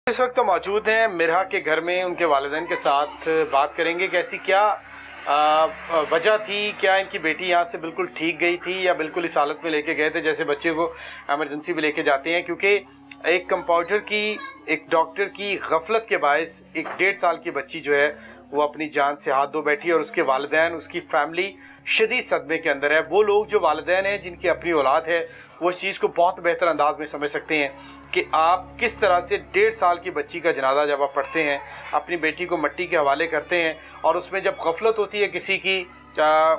इस वक्त तो मौजूद हैं मिरहा के घर में, उनके वालिदैन के साथ बात करेंगे कि ऐसी क्या वजह थी, क्या इनकी बेटी यहाँ से बिल्कुल ठीक गई थी या बिल्कुल इस हालत में लेके गए थे जैसे बच्चे को एमरजेंसी में लेके जाते हैं। क्योंकि एक कंपाउंडर की, एक डॉक्टर की गफलत के बायस एक 1.5 साल की बच्ची जो है वो अपनी जान से हाथ धो बैठी और उसके वालिदैन, उसकी फैमिली शदीद सदमे के अंदर है। वो लोग जो वालिदैन हैं जिनकी अपनी औलाद है वो इस चीज़ को बहुत बेहतर अंदाज में समझ सकते हैं कि आप किस तरह से 1.5 साल की बच्ची का जनाजा जब आप पढ़ते हैं, अपनी बेटी को मिट्टी के हवाले करते हैं और उसमें जब गफलत होती है किसी की,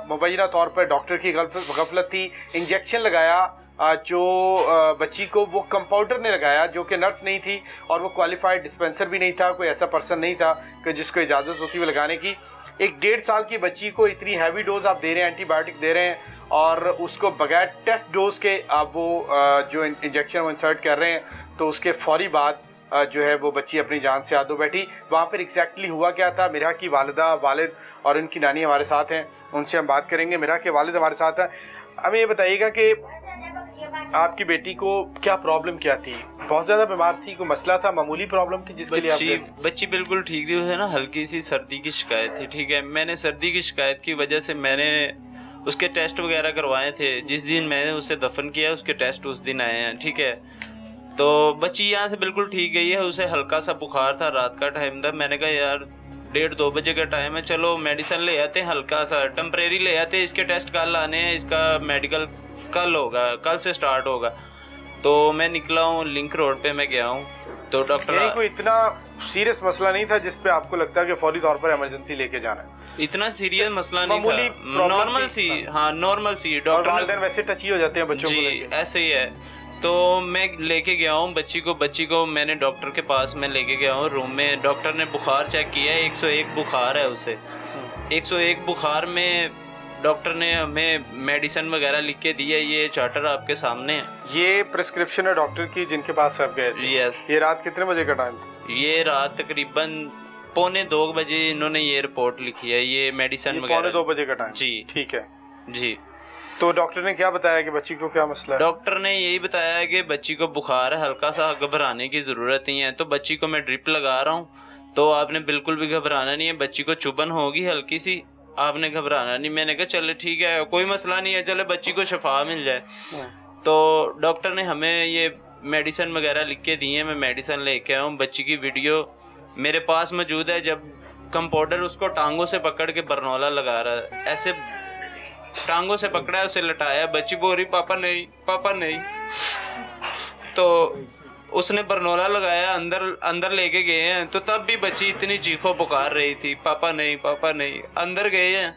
मुबैना तौर पर डॉक्टर की गफलत थी, इंजेक्शन लगाया जो बच्ची को वो कंपाउंडर ने लगाया जो कि नर्स नहीं थी और वो क्वालिफाइड डिस्पेंसर भी नहीं था, कोई ऐसा पर्सन नहीं था कि जिसको इजाज़त होती है लगाने की। एक 1.5 साल की बच्ची को इतनी हैवी डोज आप दे रहे हैं, एंटीबायोटिक दे रहे हैं और उसको बगैर टेस्ट डोज के आप वो जो इंजेक्शन वो इंसर्ट कर रहे हैं, तो उसके फौरी बाद जो है वो बच्ची अपनी जान से हाथ धो बैठी। वहाँ पर एग्जैक्टली हुआ क्या था? मिरहा की वालिदा, वालिद और उनकी नानी हमारे साथ हैं, उनसे हम बात करेंगे। मिरहा के वालिद हमारे साथ हैं। हमें ये बताइएगा कि आपकी बेटी को क्या प्रॉब्लम क्या थी? बहुत ज़्यादा बीमार थी, कोई मसला था, मामूली प्रॉब्लम थी जिसके लिए बच्ची बिल्कुल ठीक थी। उसे ना हल्की सी सर्दी की शिकायत थी, ठीक है। मैंने सर्दी की शिकायत की वजह से मैंने उसके टेस्ट वगैरह करवाए थे। जिस दिन मैंने उसे दफन किया उसके टेस्ट उस दिन आए हैं, ठीक है। तो बच्ची यहाँ से बिल्कुल ठीक गई है। उसे हल्का सा बुखार था, रात का टाइम था। मैंने कहा यार 1:30-2 बजे का टाइम है, चलो मेडिसिन ले आते हैं, हल्का सा टेम्परेरी ले आते हैं। इसके टेस्ट कल आने हैं, इसका मेडिकल कल होगा, कल से स्टार्ट होगा। तो मैं निकला हूँ, लिंक रोड पे मैं गया हूँ। तो डॉक्टर, कोई इतना सीरियस मसला नहीं था जिस पे आपको लगता है कि फौरी तौर पर इमरजेंसी लेके जाना है? इतना सीरियस मसला नहीं था, नॉर्मल सी, हाँ नॉर्मल सी। डॉक्टर वैसे टची हो जाते हैं बच्चों को जी, ऐसे ही है। तो मैं लेके गया हूँ बच्ची को मैंने डॉक्टर के पास में लेके गया हूँ रूम में। डॉक्टर ने बुखार चेक किया, 101 बुखार है उसे। 101 बुखार में डॉक्टर ने हमें मेडिसिन वगैरह लिख के दी है। ये चार्टर आपके सामने है। ये प्रिस्क्रिप्शन है डॉक्टर की जिनके पास आप गए थे? यस। ये रात कितने बजे का टाइम? ये रात तकरीबन 1:45 बजे इन्होंने ये रिपोर्ट लिखी है, ये मेडिसिन वगैरह। 1:45 बजे का टाइम? जी ठीक है जी। तो डॉक्टर ने क्या बताया कि बच्ची को क्या मसला है? डॉक्टर ने यही बताया है कि बच्ची को बुखार है, हल्का सा घबराने की ज़रूरत नहीं है। तो बच्ची को मैं ड्रिप लगा रहा हूँ, तो आपने बिल्कुल भी घबराना नहीं है। बच्ची को चुभन होगी हल्की सी, आपने घबराना नहीं। मैंने कहा चले ठीक है, कोई मसला नहीं है, चले बच्ची को शफा मिल जाए। तो डॉक्टर ने हमें ये मेडिसिन वगैरह लिख के दी है। मैं मेडिसिन लेके आया हूँ। बच्ची की वीडियो मेरे पास मौजूद है, जब कंपाउंडर उसको टांगों से पकड़ के बरनौला लगा रहा है, ऐसे टांगों से पकड़ा है, उसे लटाया। बच्ची बोल रही पापा नहीं, पापा नहीं। तो उसने बरनौला लगाया, अंदर लेके गए हैं। तो तब भी बच्ची इतनी चीखो पुकार रही थी, पापा नहीं, पापा नहीं। अंदर गए हैं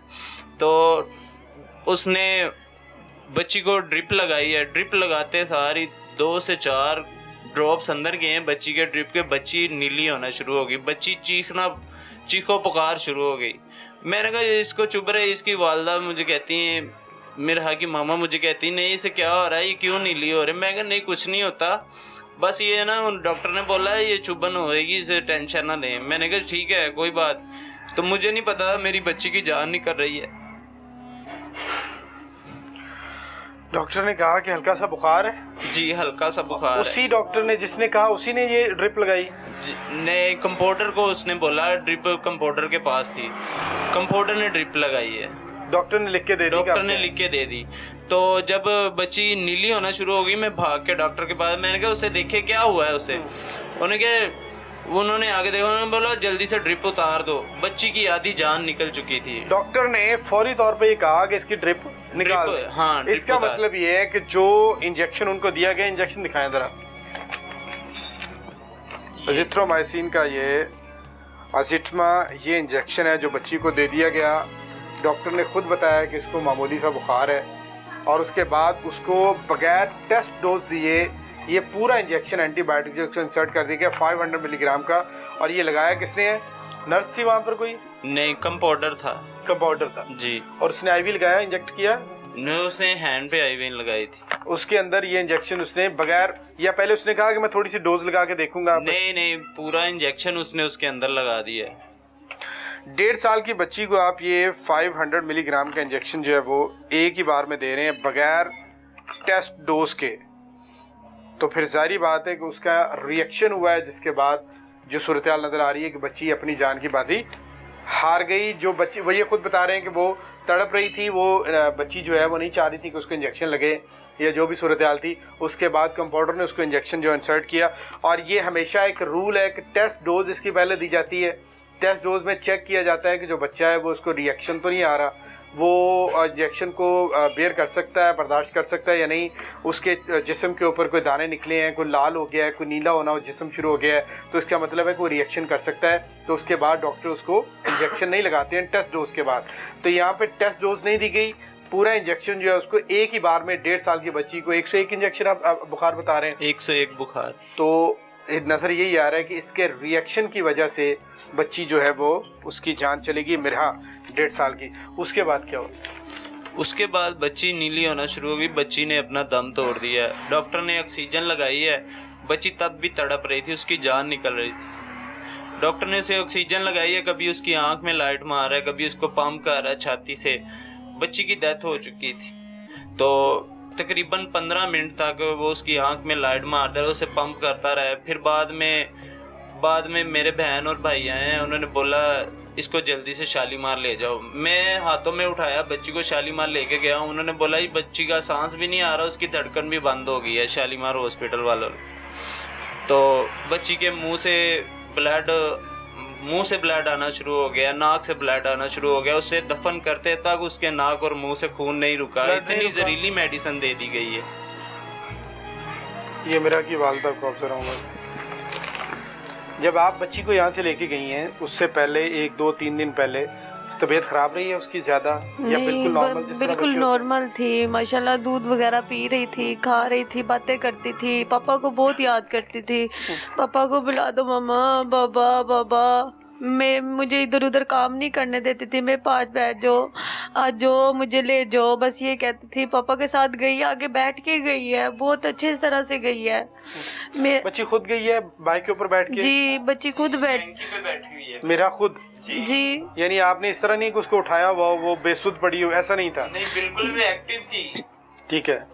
तो उसने बच्ची को ड्रिप लगाई है। ड्रिप लगाते सारी 2 से 4 ड्रॉप्स अंदर गए हैं बच्ची के ड्रिप के। बच्ची नीली होना शुरू हो गई, बच्ची चीखो पुकार शुरू हो गई। मैंने कहा इसको चुभ रहे। इसकी वालदा मुझे कहती है, मिरहा की मामा मुझे कहती नहीं इसे क्या हो रहा है, ये क्यों नीली हो रही है? मैं कहा नहीं कुछ नहीं होता, बस ये ना डॉक्टर ने बोला है ये चुभन होएगी, इसे टेंशन ना लें। मैंने कहा ठीक है कोई बात। तो मुझे नहीं पता मेरी बच्ची की जान निकल रही है। डॉक्टर ने कहा कि हल्का सा बुखार है? जी हल्का सा बुखार। उसी डॉक्टर ने जिसने कहा उसी ने ये ड्रिप लगाई? ने कंपाउंडर को उसने बोला, ड्रिप कंपाउंडर के पास थी, कंपाउंडर ने ड्रिप लगाई है। डॉक्टर ने लिख के दे दी? डॉक्टर ने लिख के दे दी। तो जब बच्ची नीली होना शुरू हो गई, मैं भाग के डॉक्टर के पास, मैंने कहा उसे देखे क्या हुआ है उसे। उन्होंने आगे देखा, उन्होंने बोला जल्दी से ड्रिप उतार दो। बच्ची की आधी जान निकल चुकी थी। डॉक्टर ने फौरी तौर पे ये कहा कि इसकी ड्रिप निकाल। हाँ, इसका मतलब ये है कि जो इंजेक्शन उनको दिया गया, इंजेक्शन दिखाएं जरा। अजिथ्रोमाइसिन का ये अजिथमा ये इंजेक्शन है जो बच्ची को दे दिया गया। डॉक्टर ने खुद बताया कि इसको मामूली सा बुखार है और उसके बाद उसको बगैर टेस्ट डोज दिए ये पूरा इंजेक्शन एंटीबायोटिक इंसर्ट कर दिया गया 500 मिलीग्राम का। और ये लगाया किसने है? नर्स थी वहाँ पर कोई? नहीं, कंपाउंडर था। कंपाउंडर था जी। और उसने आईवी लगाया, इंजेक्ट किया? नहीं, उसने हैंड पे आईवी लगाई थी। उसके अंदर ये इंजेक्शन उसने बगैर, या पहले उसने कहा कि मैं थोड़ी सी डोज लगा के देखूंगा? नहीं, पूरा इंजेक्शन उसने उसके अंदर लगा दिया। 1.5 साल की बच्ची को आप ये 500 मिलीग्राम का इंजेक्शन जो है वो एक ही बार में दे रहे हैं बगैर टेस्ट डोज के। तो फिर जाहिर बात है कि उसका रिएक्शन हुआ है, जिसके बाद जो सूरत हाल नज़र आ रही है कि बच्ची अपनी जान की बाजी हार गई। जो बच्ची, वो ये खुद बता रहे हैं कि वो तड़प रही थी, वो बच्ची जो है वो नहीं चाह रही थी कि उसको इंजेक्शन लगे या जो भी सूरत हाल थी। उसके बाद कंपाउंडर ने उसको इंजेक्शन जो इंसर्ट किया, और ये हमेशा एक रूल है कि टेस्ट डोज इसकी पहले दी जाती है। टेस्ट डोज में चेक किया जाता है कि जो बच्चा है वो उसको रिएक्शन तो नहीं आ रहा, वो इंजेक्शन को बेयर कर सकता है, बर्दाश्त कर सकता है या नहीं, उसके जिस्म के ऊपर कोई दाने निकले हैं, कोई लाल हो गया है, कोई नीला होना जिस्म शुरू हो गया है, तो इसका मतलब है कि वो रिएक्शन कर सकता है। तो उसके बाद डॉक्टर उसको इंजेक्शन नहीं लगाते हैं टेस्ट डोज के बाद। तो यहाँ पे टेस्ट डोज नहीं दी गई, पूरा इंजेक्शन जो है उसको एक ही बार में 1.5 साल की बच्ची को 101 इंजेक्शन आप बुखार बता रहे हैं, 101 बुखार। तो नज़र यही आ रहा है कि इसके रिएक्शन की वजह से बच्ची जो है वो उसकी जान चलेगी, मिरहा 1.5 साल की। उसके बाद क्या हुआ? उसके बाद बच्ची नीली होना शुरू हो गई, बच्ची ने अपना दम तोड़ दिया। डॉक्टर ने ऑक्सीजन लगाई है, बच्ची तब भी तड़प रही थी, उसकी जान निकल रही थी। डॉक्टर ने उसे ऑक्सीजन लगाई है, कभी उसकी आंख में लाइट मार रहा है, कभी उसको पंप कर रहा है छाती से। बच्ची की डेथ हो चुकी थी, तो तकरीबन 15 मिनट तक वो उसकी आंख में लाइट मारता रहा, उसे पंप करता रहा। फिर बाद में मेरे बहन और भाई आए हैं, उन्होंने बोला इसको जल्दी से शालीमार ले जाओ। मैं हाथों में उठाया, बच्ची को शालीमार लेके गया। उन्होंने बोला ये बच्ची का सांस भी नहीं आ रहा, उसकी धड़कन भी बंद हो गई है, शालीमार हॉस्पिटल वालों ने। तो बच्ची के मुंह से ब्लड आना शुरू हो गया, नाक से ब्लड आना शुरू हो गया। उसे दफन करते तक उसके नाक और मुंह से खून नहीं रुका, इतनी जहरीली मेडिसिन दे दी गई है। ये मेरा की वालदा को अफसर हूँ। जब आप बच्ची को यहाँ से लेके गई हैं, उससे पहले 1, 2, 3 दिन पहले तबीयत खराब रही है उसकी ज्यादा, या बिल्कुल नॉर्मल? बिल्कुल नॉर्मल थी माशाल्लाह, दूध वगैरह पी रही थी, खा रही थी, बातें करती थी, पापा को बहुत याद करती थी। पापा को बुला दो मम्मा, बाबा बाबा। मुझे इधर उधर काम नहीं करने देती थी, मैं पास बैठ जाओ, आज जो मुझे ले जाओ, बस ये कहती थी। पापा के साथ गई, आगे बैठ के गई है, बहुत अच्छे तरह से गई है। बच्ची खुद गई है बाइक के ऊपर बैठ के? जी, बच्ची खुद बैठी हुई है। मेरा खुद जी। यानी आपने इस तरह नहीं कि उसको उठाया हुआ वो बेसुध पड़ी हो, ऐसा नहीं था? नहीं, बिल्कुल भी एक्टिव थी। ठीक है।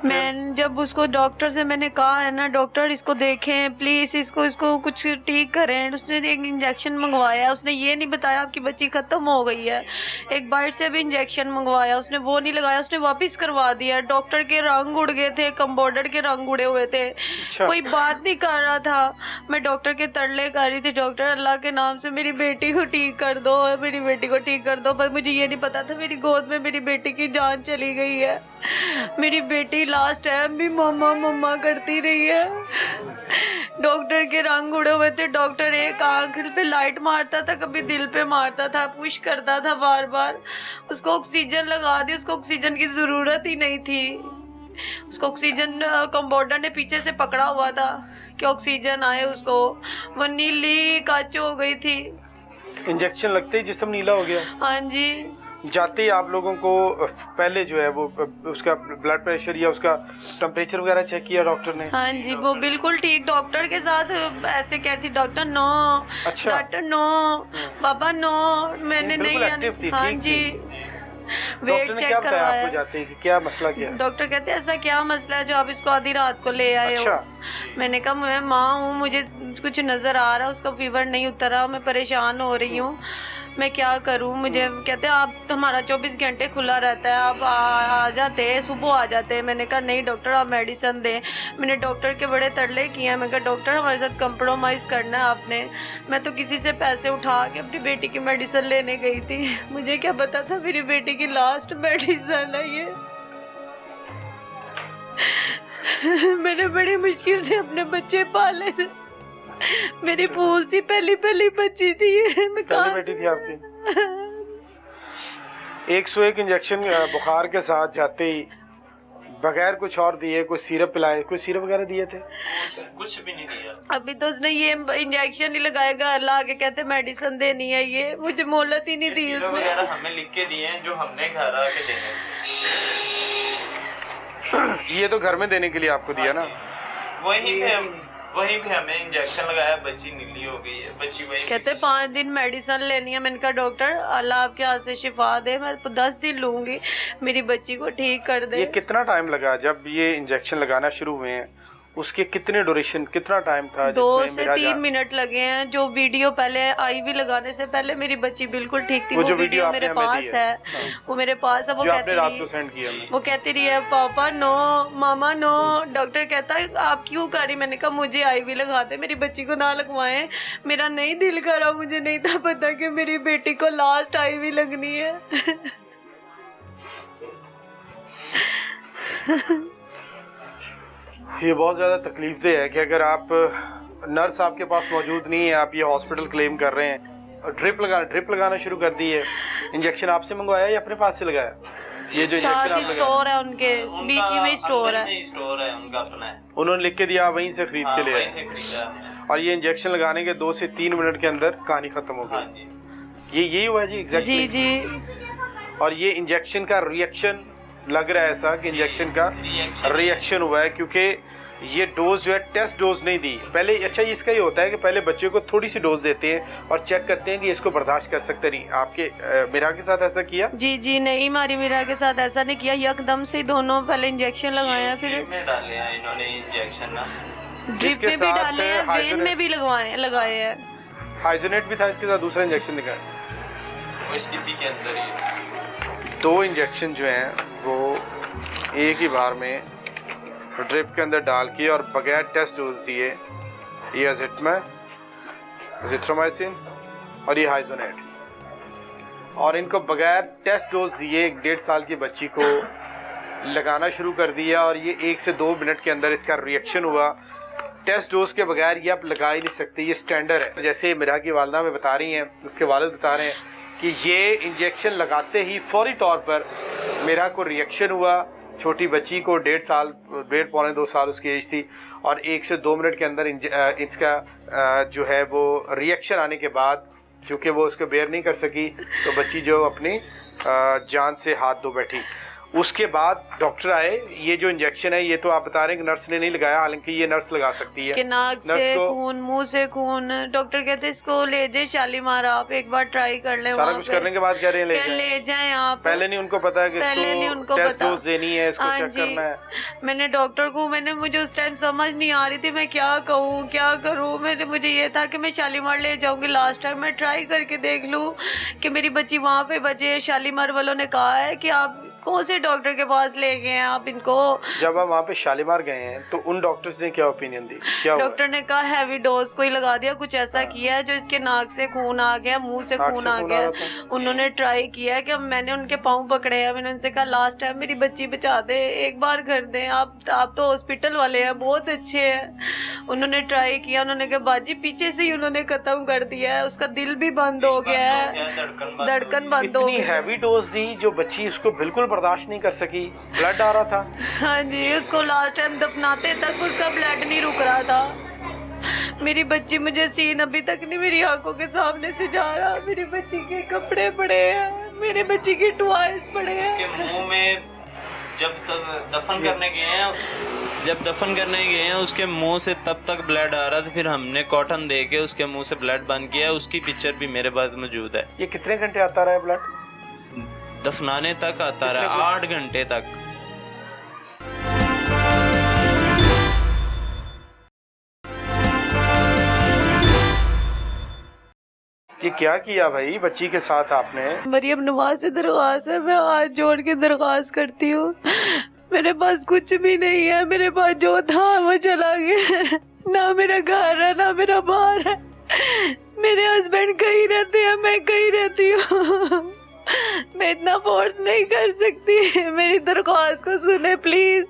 मैं जब उसको डॉक्टर से मैंने कहा है ना, डॉक्टर इसको देखें प्लीज, इसको कुछ ठीक करें, उसने एक इंजेक्शन मंगवाया। उसने ये नहीं बताया आपकी बच्ची खत्म हो गई है। एक बाइट से भी इंजेक्शन मंगवाया, उसने वो नहीं लगाया, उसने वापस करवा दिया। डॉक्टर के रंग उड़ गए थे, कंपाउंडर के रंग उड़े हुए थे। कोई बात नहीं कर रहा था। मैं डॉक्टर के तरले कर रही थी, डॉक्टर अल्लाह के नाम से मेरी बेटी को ठीक कर दो, मेरी बेटी को ठीक कर दो। पर मुझे ये नहीं पता था मेरी गोद में मेरी बेटी की जान चली गई है। मेरी बेटी लास्ट टाइम भी मम्मा मम्मा करती रही है। डॉक्टर के रंग उड़े हुए थे। डॉक्टर एक आंख पे लाइट मारता था, कभी दिल पे मारता था, पुश करता था बार बार। उसको ऑक्सीजन लगा दी, उसको ऑक्सीजन की जरूरत ही नहीं थी। उसको ऑक्सीजन कंपाउंडर ने पीछे से पकड़ा हुआ था कि ऑक्सीजन आए उसको। वो नीली काच हो गई थी, इंजेक्शन लगते ही जिस्म नीला हो गया। हाँ जी। जाते ही आप लोगों को पहले जो है वो उसका ब्लड प्रेशर या उसका टेम्परेचर वगैरह चेक किया डॉक्टर ने? हाँ जी, वो बिल्कुल ठीक। डॉक्टर के साथ ऐसे कहती डॉक्टर नो, अच्छा, डॉक्टर नो, बाबा नो, मैंने नहीं। हाँ जी, वेट चेक करवाया। आपको जाते हैं कि क्या मसला क्या है? डॉक्टर कहते हैं ऐसा क्या मसला है जो आप इसको आधी रात को ले आए हो? मैंने कहा मैं माँ हूँ, मुझे कुछ नजर आ रहा है, उसका फीवर नहीं उतरा, मैं परेशान हो रही हूँ, मैं क्या करूँ? मुझे कहते हैं आप हमारा 24 घंटे खुला रहता है, आप आ जाते, सुबह आ जाते। मैंने कहा नहीं डॉक्टर आप मेडिसिन दें। मैंने डॉक्टर के बड़े तरले किए हैं। मैं कहा डॉक्टर हमारे साथ कंप्रोमाइज़ करना है आपने। मैं तो किसी से पैसे उठा के अपनी बेटी की मेडिसिन लेने गई थी, मुझे क्या पता था मेरी बेटी की लास्ट मेडिसिन है ये। मैंने बड़ी मुश्किल से अपने बच्चे पाले, मेरी फूल सी पहली बच्ची थी। मैं कहाँ बेटी थी आपकी? 101 इंजेक्शन बुखार के साथ जाते ही बगैर कुछ और दिए, कोई सिरप पिलाए, कोई सिरप वगैरह दिए थे? कुछ भी नहीं दिया। अभी तो उसने ये इंजेक्शन ही लगाएगा, अल्लाह के कहते मेडिसिन देनी है, ये मुझे मोहलत ही नहीं दी उसने। वगैरह हमें लिख के दिए हैं जो हमने घर आके देने। ये तो घर में देने के लिए आपको दिया ना? वहीं भी हमें इंजेक्शन लगाया, बच्ची नीली हो गई है, बच्ची वही कहते 5 दिन मेडिसिन लेनी है। मैंने कहा डॉक्टर अल्लाह आपके हाथ से शिफा दे, मैं 10 दिन लूंगी, मेरी बच्ची को ठीक कर दे। ये कितना टाइम लगा जब ये इंजेक्शन लगाना शुरू हुए हैं? उसके कितने ड्यूरेशन, कितना टाइम था? 2 से 3 मिनट लगे हैं। जो वीडियो पहले आईवी लगाने से पहले मेरी बच्ची बिल्कुल ठीक थी। वो वीडियो मेरे पास है, वो मेरे पास है। वो कहती रही है पापा नो, मामा नो। डॉक्टर कहता है आप क्यों कर रही? मैंने कहा मुझे आईवी लगा दे, मेरी बच्ची को ना लगवाएं, मेरा नहीं दिल करा, मुझे नहीं था पता कि मेरी बेटी को लास्ट आईवी लगनी है। ये बहुत ज़्यादा तकलीफदेह है कि अगर आप नर्स आपके पास मौजूद नहीं है, आप ये हॉस्पिटल क्लेम कर रहे हैं, ड्रिप लगाना शुरू कर दी है। इंजेक्शन आपसे मंगवाया या अपने पास से लगाया? ये जो साथ ही स्टोर है उनके, बीच ही में स्टोर है उनका अपना है, उन्होंने लिख के दिया, वहीं से खरीद के ले आए। और ये इंजेक्शन लगाने के 2 से 3 मिनट के अंदर कहानी खत्म हो गई। ये यही हुआ है जी एग्जैक्टली? जी। और ये इंजेक्शन का रिएक्शन लग रहा है ऐसा कि इंजेक्शन का रिएक्शन हुआ है, क्योंकि ये डोज जो है टेस्ट डोज नहीं दी पहले। अच्छा इसका ये होता है कि पहले बच्चे को थोड़ी सी डोज देते हैं और चेक करते हैं कि इसको बर्दाश्त कर सकते नहीं। आपके मीरा के साथ ऐसा किया? जी नहीं, हमारी मीरा के साथ ऐसा नहीं किया। यकदम से दोनों पहले इंजेक्शन लगाया, फिर डाले हैं इन्होंने इंजेक्शन ना, ड्रिप में भी डाले हैं, वेन में भी लगाए हैं। हाइजोनेट भी था इसके साथ, दूसरा इंजेक्शन दिखाया इसकी पी के अंदर ही। 2 इंजेक्शन जो हैं वो एक ही बार में ड्रिप के अंदर डाल के और बगैर टेस्ट डोज दिए। ये अजिथ्रोमाइसिन और ये हाइजोनेट, और इनको बगैर टेस्ट डोज दिए 1.5 साल की बच्ची को लगाना शुरू कर दिया। और ये 1 से 2 मिनट के अंदर इसका रिएक्शन हुआ। टेस्ट डोज के बगैर ये आप लगा ही नहीं सकते, ये स्टैंडर्ड है। जैसे मेरा की वालदा में बता रही हैं, उसके वालिद बता रहे हैं कि ये इंजेक्शन लगाते ही फौरी तौर पर मेरा को रिएक्शन हुआ। छोटी बच्ची को 1.5 साल, 1.5 पौने 2 साल उसकी एज थी, और 1 से 2 मिनट के अंदर इसका जो है वो रिएक्शन आने के बाद, क्योंकि वो उसको बेयर नहीं कर सकी, तो बच्ची जो अपनी जान से हाथ धो बैठी। उसके बाद डॉक्टर आए। ये जो इंजेक्शन है ये तो आप बता रहे हैं कि नर्स ने नहीं लगाया, हालांकि ये नर्स लगा सकती है। इसके नाक से खून, मुंह से खून। डॉक्टर कहते हैं इसको ले जाए शालीमार, आप एक बार ट्राई कर ले। सारा कुछ करने के बाद कह रहे हैं ले जाए आप। पहले नहीं उनको पता है कि पहले नहीं उनको टेस्ट डोज देनी है, इसको चेक करना है। मैंने डॉक्टर को, मुझे उस टाइम समझ नहीं आ रही थी मैं क्या कहूँ क्या करूँ। मुझे ये था कि मैं शालीमार ले जाऊंगी, लास्ट टाइम मैं ट्राई करके देख लूँ कि मेरी बच्ची वहाँ पे बचे। शालीमार वालों ने कहा है कि आप कौन से डॉक्टर के पास ले गए हैं आप इनको? जब आप वहाँ पे शालीमार गए हैं तो उन डॉक्टर्स ने क्या ओपिनियन दी? क्या डॉक्टर ने कहा हैवी डोज कोई लगा दिया, कुछ ऐसा किया है जो इसके नाक से खून आ गया, मुंह से खून आ गया। उन्होंने ट्राई किया कि मैंने उनके पाँव पकड़े हैं, मैंने उनसे कहा लास्ट टाइम मेरी बच्ची बचा दे, एक बार कर दें आप तो हॉस्पिटल वाले हैं, बहुत अच्छे हैं। उन्होंने ट्राई किया, उन्होंने कहा बाजी पीछे से ही उन्होंने खत्म कर दिया है, उसका दिल भी बंद हो गया है, धड़कन बंद हो गई। हैवी डोज दी जो बच्ची उसको बिल्कुल बर्दाश्त नहीं कर सकी, ब्लड आ रहा था। हाँ जी, उसको लास्ट टाइम दफनाते तक उसका ब्लड नहीं रुक रहा था। मेरी बच्ची, मुझे सीन अभी तक नहीं मेरी आंखों के सामने से जा रहा। मेरी बच्ची के कपड़े पड़े हैं, मेरे बच्ची के टॉयज पड़े हैं। उसके मुंह में जब दफन करने गए हैं उसके मुंह से तब तक ब्लड आ रहा था, फिर हमने कॉटन दे के उसके मुंह से ब्लड बंद किया। उसकी पिक्चर भी मेरे पास मौजूद है। ये कितने घंटे आता रहा है ब्लड? दफनाने तक आता रहा, 8 घंटे तक। ये क्या किया भाई बच्ची के साथ आपने? मरियम नवाज से दरख्वास्त है, मैं हाथ जोड़ के दरख्वास्त करती हूँ, मेरे पास कुछ भी नहीं है, मेरे पास जो था वो चला गया। ना मेरा घर है ना मेरा बार है, मेरे हस्बैंड कहीं रहते हैं, मैं कहीं रहती हूँ। मैं इतना फोर्स नहीं कर सकती, मेरी दरख्वास्त को सुने प्लीज।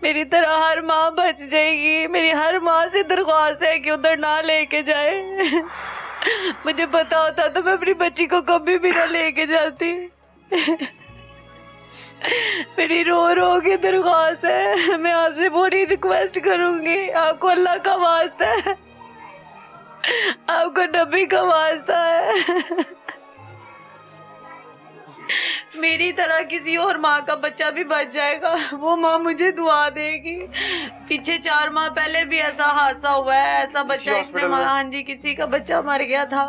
मेरी तरह हर माँ बच जाएगी, मेरी हर माँ से दरख्वास्त है कि उधर ना लेके जाए। मुझे पता होता तो मैं अपनी बच्ची को कभी भी ना लेके जाती। मेरी रो रो के दरख्वास्त है, मैं आपसे पूरी रिक्वेस्ट करूंगी, आपको अल्लाह का वास्ता है, आपको नबी का वास्ता है, मेरी तरह किसी और माँ का बच्चा भी बच जाएगा, वो माँ मुझे दुआ देगी। पीछे 4 माह पहले भी ऐसा हादसा हुआ है, ऐसा बच्चा इसने हाँ जी किसी का बच्चा मर गया था,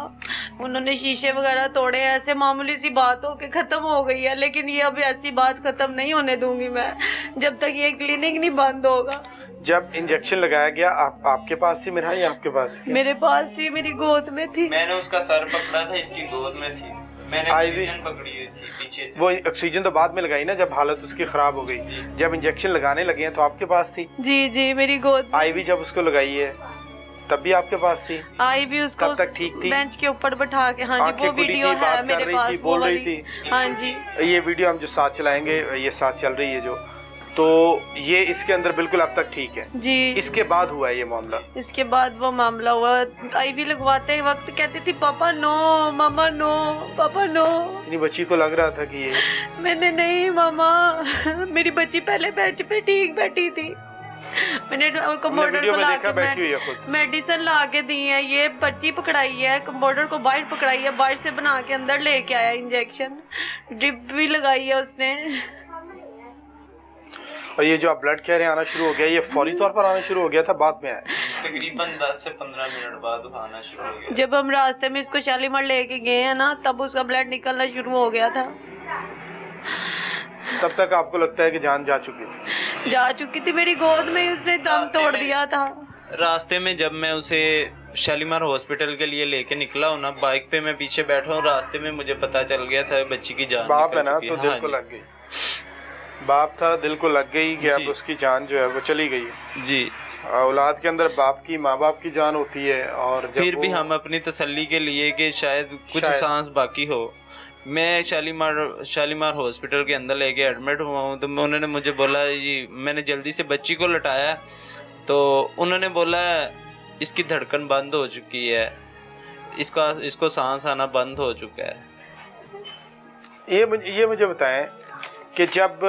उन्होंने शीशे वगैरह तोड़े, ऐसे मामूली सी बात हो के खत्म हो गई है। लेकिन ये अब ऐसी बात खत्म नहीं होने दूंगी मैं जब तक ये क्लिनिक नहीं बंद होगा। जब इंजेक्शन लगाया गया आपके पास थी मिरा या आपके पास थी? मेरे पास थी, मेरी गोद में थी। मैंने उसका सर पकड़ा था, इसकी गोद में थी, मैंने ऑक्सीजन पकड़ी हुई थी पीछे से। वो ऑक्सीजन तो बाद में लगाई ना जब हालत उसकी खराब हो गई, जब इंजेक्शन लगाने लगे हैं तो आपके पास थी? जी जी मेरी गोद। आईवी जब उसको लगाई है तब भी आपके पास थी? आई भी उसको तब तक ठीक थी? बेंच के ऊपर बैठा के, हाँ जी वो वीडियो है मेरे पास, बोल रही थी। हाँ जी ये वीडियो हम जो साथ चलाएंगे, ये साथ चल रही है जो, तो ये इसके अंदर बिल्कुल अब तक ठीक है जी। इसके बाद हुआ है ये मामला? इसके बाद वो मामला हुआ, आईवी लगवाते वक्त कहती थी पापा नो, मामा नो, पापा नो। मेरी बच्ची को लग रहा था कि ये मैंने नहीं मामा, मेरी बच्ची पहले बेंच पे ठीक बैठी थी, मैंने कंपाउंडर को ला के मेडिसिन ला के दी है, ये पर्ची पकड़ाई है, कंपाउंडर को बाहर पकड़ाई है, बाहर से बना के अंदर लेके आया इंजेक्शन, ड्रिप भी लगाई है उसने। और ये जो आप ब्लड कह रहे हैं आना शुरू हो गया, ये फौरी तौर पर आना शुरू हो गया था बाद में आया? तकरीबन 10 से 15 मिनट बाद आना शुरू हो गया। जब हम रास्ते में इसको शालीमार लेके गए हैं ना, तब उसका ब्लड निकलना शुरू हो गया था। तब तक आपको लगता है कि जान जा चुकी थी? मेरी गोद में उसने दम तोड़ दिया था। रास्ते में जब मैं उसे शालीमार हॉस्पिटल के लिए लेके निकला हूँ ना, बाइक पे मैं पीछे बैठा हूँ, रास्ते में मुझे पता चल गया था बच्ची की जान बाप है ना, तो दिल को लग गई, बाप था, दिल को लग गई कि अब उसकी जान जो है वो चली गई जी। औलाद के अंदर बाप की, माँ बाप की जान होती है, और फिर भी हम अपनी तसल्ली के लिए कि शायद कुछ सांस बाकी हो, मैं शालीमार हॉस्पिटल के अंदर लेके एडमिट हुआ हूँ। तो उन्होंने मुझे बोला, ये मैंने जल्दी से बच्ची को लटाया, तो उन्होंने बोला इसकी धड़कन बंद हो चुकी है, इसको सांस आना बंद हो चुका है। ये मुझे बताएं कि जब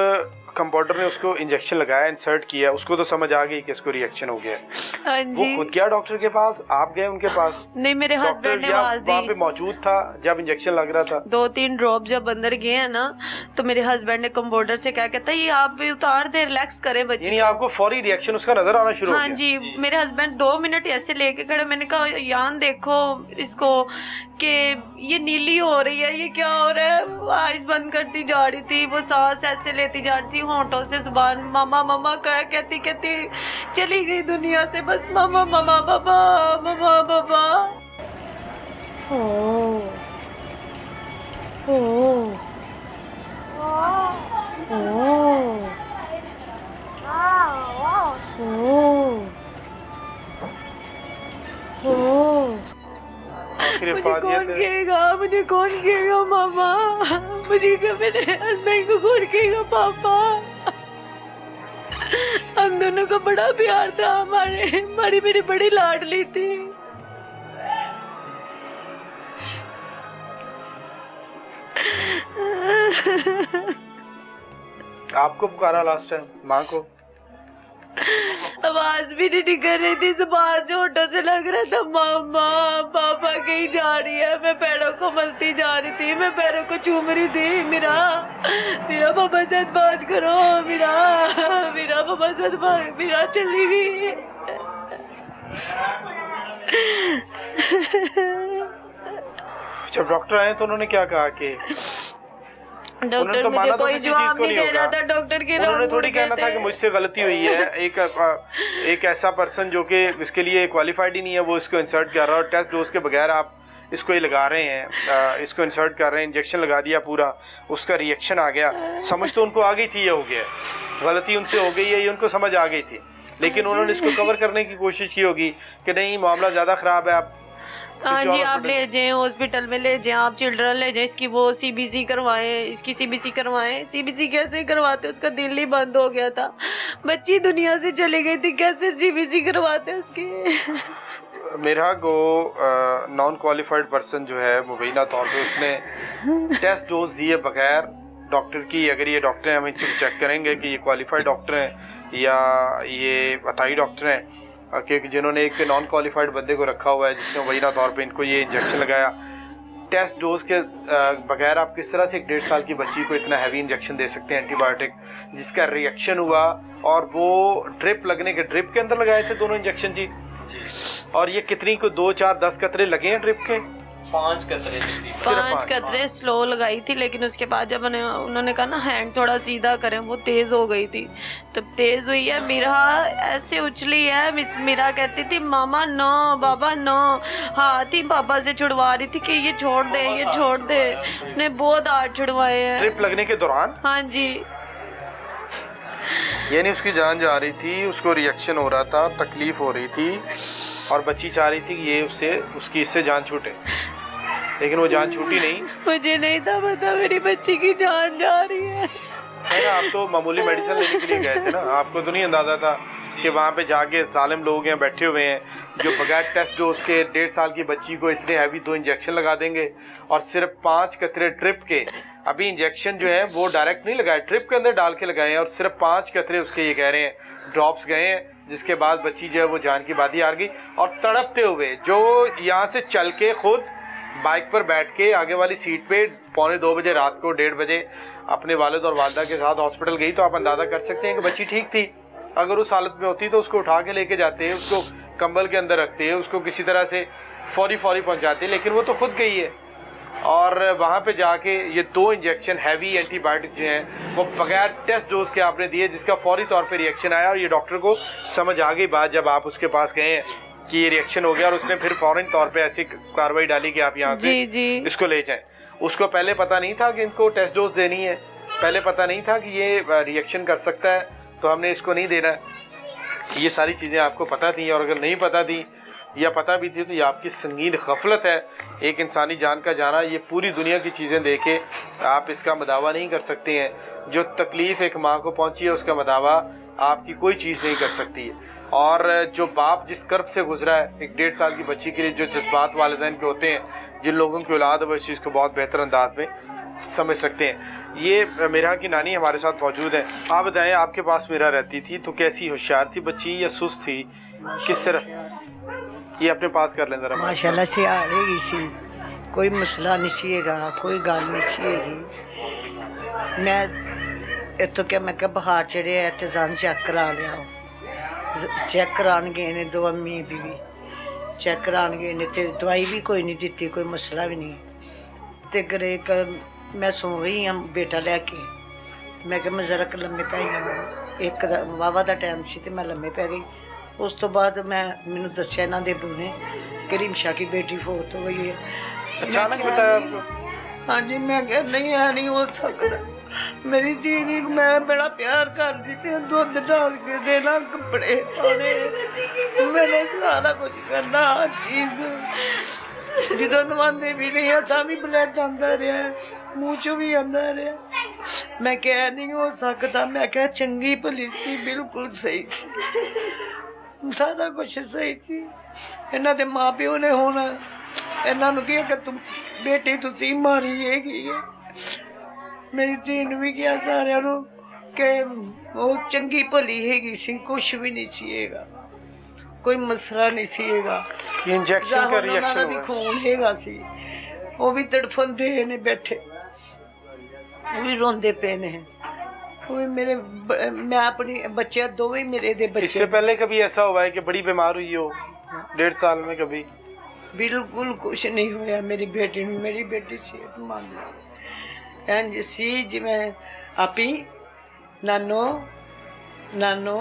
कंपाउंडर ने उसको इंजेक्शन लगाया, इंसर्ट किया, उसको तो समझ आ गई कि इसको रिएक्शन हो गया। हाँ जी। वो खुद गया डॉक्टर के पास, आप गए उनके पास? नहीं, मेरे हस्बैंड ने आवाज दी। वहाँ पे मौजूद था जब इंजेक्शन लग रहा था? 2-3 ड्रॉप जब अंदर गए हैं ना, तो मेरे हस्बैंड ने कंपाउंडर से क्या कहता है, ये आप भी उतार दे, रिलैक्स करें बच्ची। यानी आपको फौरी रिएक्शन उसका नजर आना शुरू हो गया? हाँ जी, मेरे हस्बैंड 2 मिनट ऐसे लेके खड़े, मैंने कहा यान देखो इसको कि ये नीली हो रही है, ये क्या हो रहा है। वो आइज बंद करती जा रही थी, वो सांस ऐसे लेती जा रही थी, होंठों से जुबान मामा मामा कहती चली गई दुनिया से, बस मामा मामा बाबा मामा बाबा। ओ ओ ओ ओ मुझे कौन कहेगा मामा, मुझे मेरे हस्बैंड को कौन कहेगा पापा। हम दोनों का बड़ा प्यार था, हमारी मेरी बड़ी लाडली थी। आपको पुकारा लास्ट टाइम माँ को? आवाज भी नहीं निकल रही थी, जुबान से होठों से लग रहा था मामा पापा कहीं जा रही है। मैं पैरों को मलती जा रही थी, मैं पैरों को चूम रही थी, मेरा पापा से बात करो, मेरा पापा से बात, मेरा चली गई। जब डॉक्टर आए तो उन्होंने क्या कहा कि डॉक्टर तो मुझे कोई जवाब नहीं दे रहा था। डॉक्टर के उन्होंने थोड़ी कहना था कि मुझसे गलती हुई है। एक ऐसा पर्सन जो कि इसके लिए क्वालिफाइड ही नहीं है, वो इसको इंसर्ट कर रहा है और टेस्ट डोज के बगैर आप इसको ये लगा रहे हैं, इसको इंसर्ट कर रहे हैं, इंजेक्शन लगा दिया पूरा, उसका रिएक्शन आ गया। समझ तो उनको आ गई थी ये हो गया, गलती उनसे हो गई है, ये उनको समझ आ गई थी, लेकिन उन्होंने इसको कवर करने की कोशिश की होगी कि नहीं मामला ज़्यादा ख़राब है, आप हाँ जी आप ले जाएं हॉस्पिटल में, ले जाएं आप चिल्ड्रन ले जाएं, इसकी वो सीबीसी करवाएं, इसकी सीबीसी करवाएं। सीबीसी कैसे करवाते, उसका दिल ही बंद हो गया था, बच्ची दुनिया से चली गई थी, कैसे सीबीसी करवाते उसकी। मेरा को नॉन क्वालिफाइड पर्सन जो है मुबैना तौर पे उसने टेस्ट डोज दिए बगैर डॉक्टर की, अगर ये डॉक्टर हैं हमें चेक करेंगे कि ये क्वालिफाइड डॉक्टर हैं या ये अताई डॉक्टर हैं, कि जिन्होंने एक नॉन क्वालिफाइड बंदे को रखा हुआ है जिसने मुबैना तौर पे इनको ये इंजेक्शन लगाया, टेस्ट डोज के बगैर आप किस तरह से एक 1.5 साल की बच्ची को इतना हैवी इंजेक्शन दे सकते हैं एंटीबायोटिक, जिसका रिएक्शन हुआ और वो ड्रिप लगने के, ड्रिप के अंदर लगाए थे दोनों इंजेक्शन जी? और ये कितनी को 2, 4, 10 कतरे लगे हैं ड्रिप के? 5 कतरे तकरीबन। 5 कतरे स्लो लगाई थी, लेकिन उसके बाद जब उन्होंने कहा ना हैंड थोड़ा सीधा करें, वो तेज हो गई थी। तब तेज हुई है, मीरा ऐसे उछली है, मीरा कहती थी मामा नो, बाबा नो, हाथ ही पापा से छुड़वा रही थी कि ये छोड़ दे, ये छोड़ दे। उसने बहुत हाथ छुड़वाए हैं ड्रिप लगने के दौरान। हाँ जी, यानी उसकी जान जा रही थी, उसको रिएक्शन हो रहा था, तकलीफ हो रही थी और बच्ची चाह रही थी कि ये उसकी इससे जान छूटे, लेकिन वो जान छूटी नहीं। मुझे नहीं था पता मेरी बच्ची की जान जा रही है। आप तो मामूली मेडिसिन लेने के लिए गए थे ना, आपको तो नहीं अंदाजा था कि वहाँ पे जाके जालिम लोग हैं बैठे हुए हैं जो बगैर टेस्ट डोज के 1.5 साल की बच्ची को इतने हैवी 2 इंजेक्शन लगा देंगे और सिर्फ 5 कतरे ट्रिप के। अभी इंजेक्शन जो है वो डायरेक्ट नहीं लगाए, ट्रिप के अंदर डाल के लगाए हैं और सिर्फ 5 कतरे उसके ये कह रहे हैं ड्रॉप्स गए हैं, जिसके बाद बच्ची जो है वो जान की बाधी आ गई। और तड़पते हुए जो यहाँ से चल के खुद बाइक पर बैठ के आगे वाली सीट पे 1:45 बजे रात को 1:30 बजे अपने वालिद और वालदा के साथ हॉस्पिटल गई, तो आप अंदाज़ा कर सकते हैं कि बच्ची ठीक थी। अगर उस हालत में होती तो उसको उठा के लेके जाते हैं, उसको कंबल के अंदर रखते हैं, उसको किसी तरह से फौरी पहुंचाते हैं, लेकिन वो तो खुद गई है। और वहाँ पे जाके ये 2 इंजेक्शन हैवी एंटीबायोटिक जो हैं वो बगैर टेस्ट डोज के आपने दिए, जिसका फौरी तौर पे रिएक्शन आया। और ये डॉक्टर को समझ आ गई बात जब आप उसके पास गए हैं कि ये रिएक्शन हो गया, और उसने फिर फौरन तौर पे ऐसी कार्रवाई डाली कि आप यहाँ से इसको ले जाएं। उसको पहले पता नहीं था कि इनको टेस्ट डोज देनी है, पहले पता नहीं था कि ये रिएक्शन कर सकता है, तो हमने इसको नहीं देना। ये सारी चीज़ें आपको पता थी, और अगर नहीं पता थी या पता भी थी तो ये आपकी संगीन गफलत है। एक इंसानी जान का जाना, ये पूरी दुनिया की चीज़ें देखे आप इसका मदावा नहीं कर सकते हैं। जो तकलीफ़ एक माँ को पहुँची है उसका मदावा आपकी कोई चीज़ नहीं कर सकती है। और जो बाप जिस कर्ब से गुजरा है एक 1.5 साल की बच्ची के लिए, जो जज्बात वालिदैन के होते हैं, जिन लोगों की औलाद है वो इस चीज़ को बहुत बेहतर अंदाज में समझ सकते हैं। ये मेरा की नानी हमारे साथ मौजूद है। आप बताएं, आपके पास मेरा रहती थी तो कैसी, होशियार थी बच्ची या सुस्त थी, किस तरह? ये अपने पास कर लें जरा। माशाल्लाह से आ रही सी, कोई मसला नहीं सीएगा, कोई गल नहीं सीएगी। मैं इतों क्या मैं क्या बुखार चढ़े है तो जान चेक करा लिया, चेक करान गए ने, दो अम्मी भी चेक करान गए ने, तो दवाई भी कोई नहीं दी, कोई मसला भी नहीं। तो घरे मैं सो गई हाँ बेटा लैके, मैं क्या मैं जरा लम्बे पै गई, एक वावा का टाइम से तो मैं लम्बे पै गई। उस तो बाद मैनू दसिया इन्हों के अबू ने कि रिमशा की बेटी फोत हो गई है। अचानक बताया आपको? हाँ जी, मैं क्या नहीं है, नहीं हो सकता। मेरी दीदी मैं बड़ा प्यार करती थी, दूध डाल के देना, कपड़े पाने, मैंने सारा कुछ करना, हर चीज। जो नवांदे भी नहीं था भी ब्लड आंदा रहा, मुँह चो भी आंदा रहा। मैं क्या नहीं हो सकता, मैं क्या चंगी भली सी, बिल्कुल सही सी, सारा कुछ सही थी। इन्हों के माँ प्यो ने होना इन्हों क्या कि तुम बेटी तुसी मारी है। मेरी धी ने भी किया सारिया कि वो चंगी भली हैगी सी, कुछ भी नहीं सीएगा, कोई मसला नहीं सीएगा। इंजेक्शन का रिएक्शन भी खून हैगा सी, वो भी तड़फंदे ने बैठे, वो भी रोंदे पे ने। वो मेरे मैं अपनी बच्चे दो ही मेरे दे बच्चे। इससे पहले कभी ऐसा हुआ है कि बड़ी बीमार हुई हो 1.5 साल में? कभी बिल्कुल कुछ नहीं होया मेरी बेटी ने। मेरी बेटी सेहतमंद सी, इंज सी जिवें आपी नानो नानो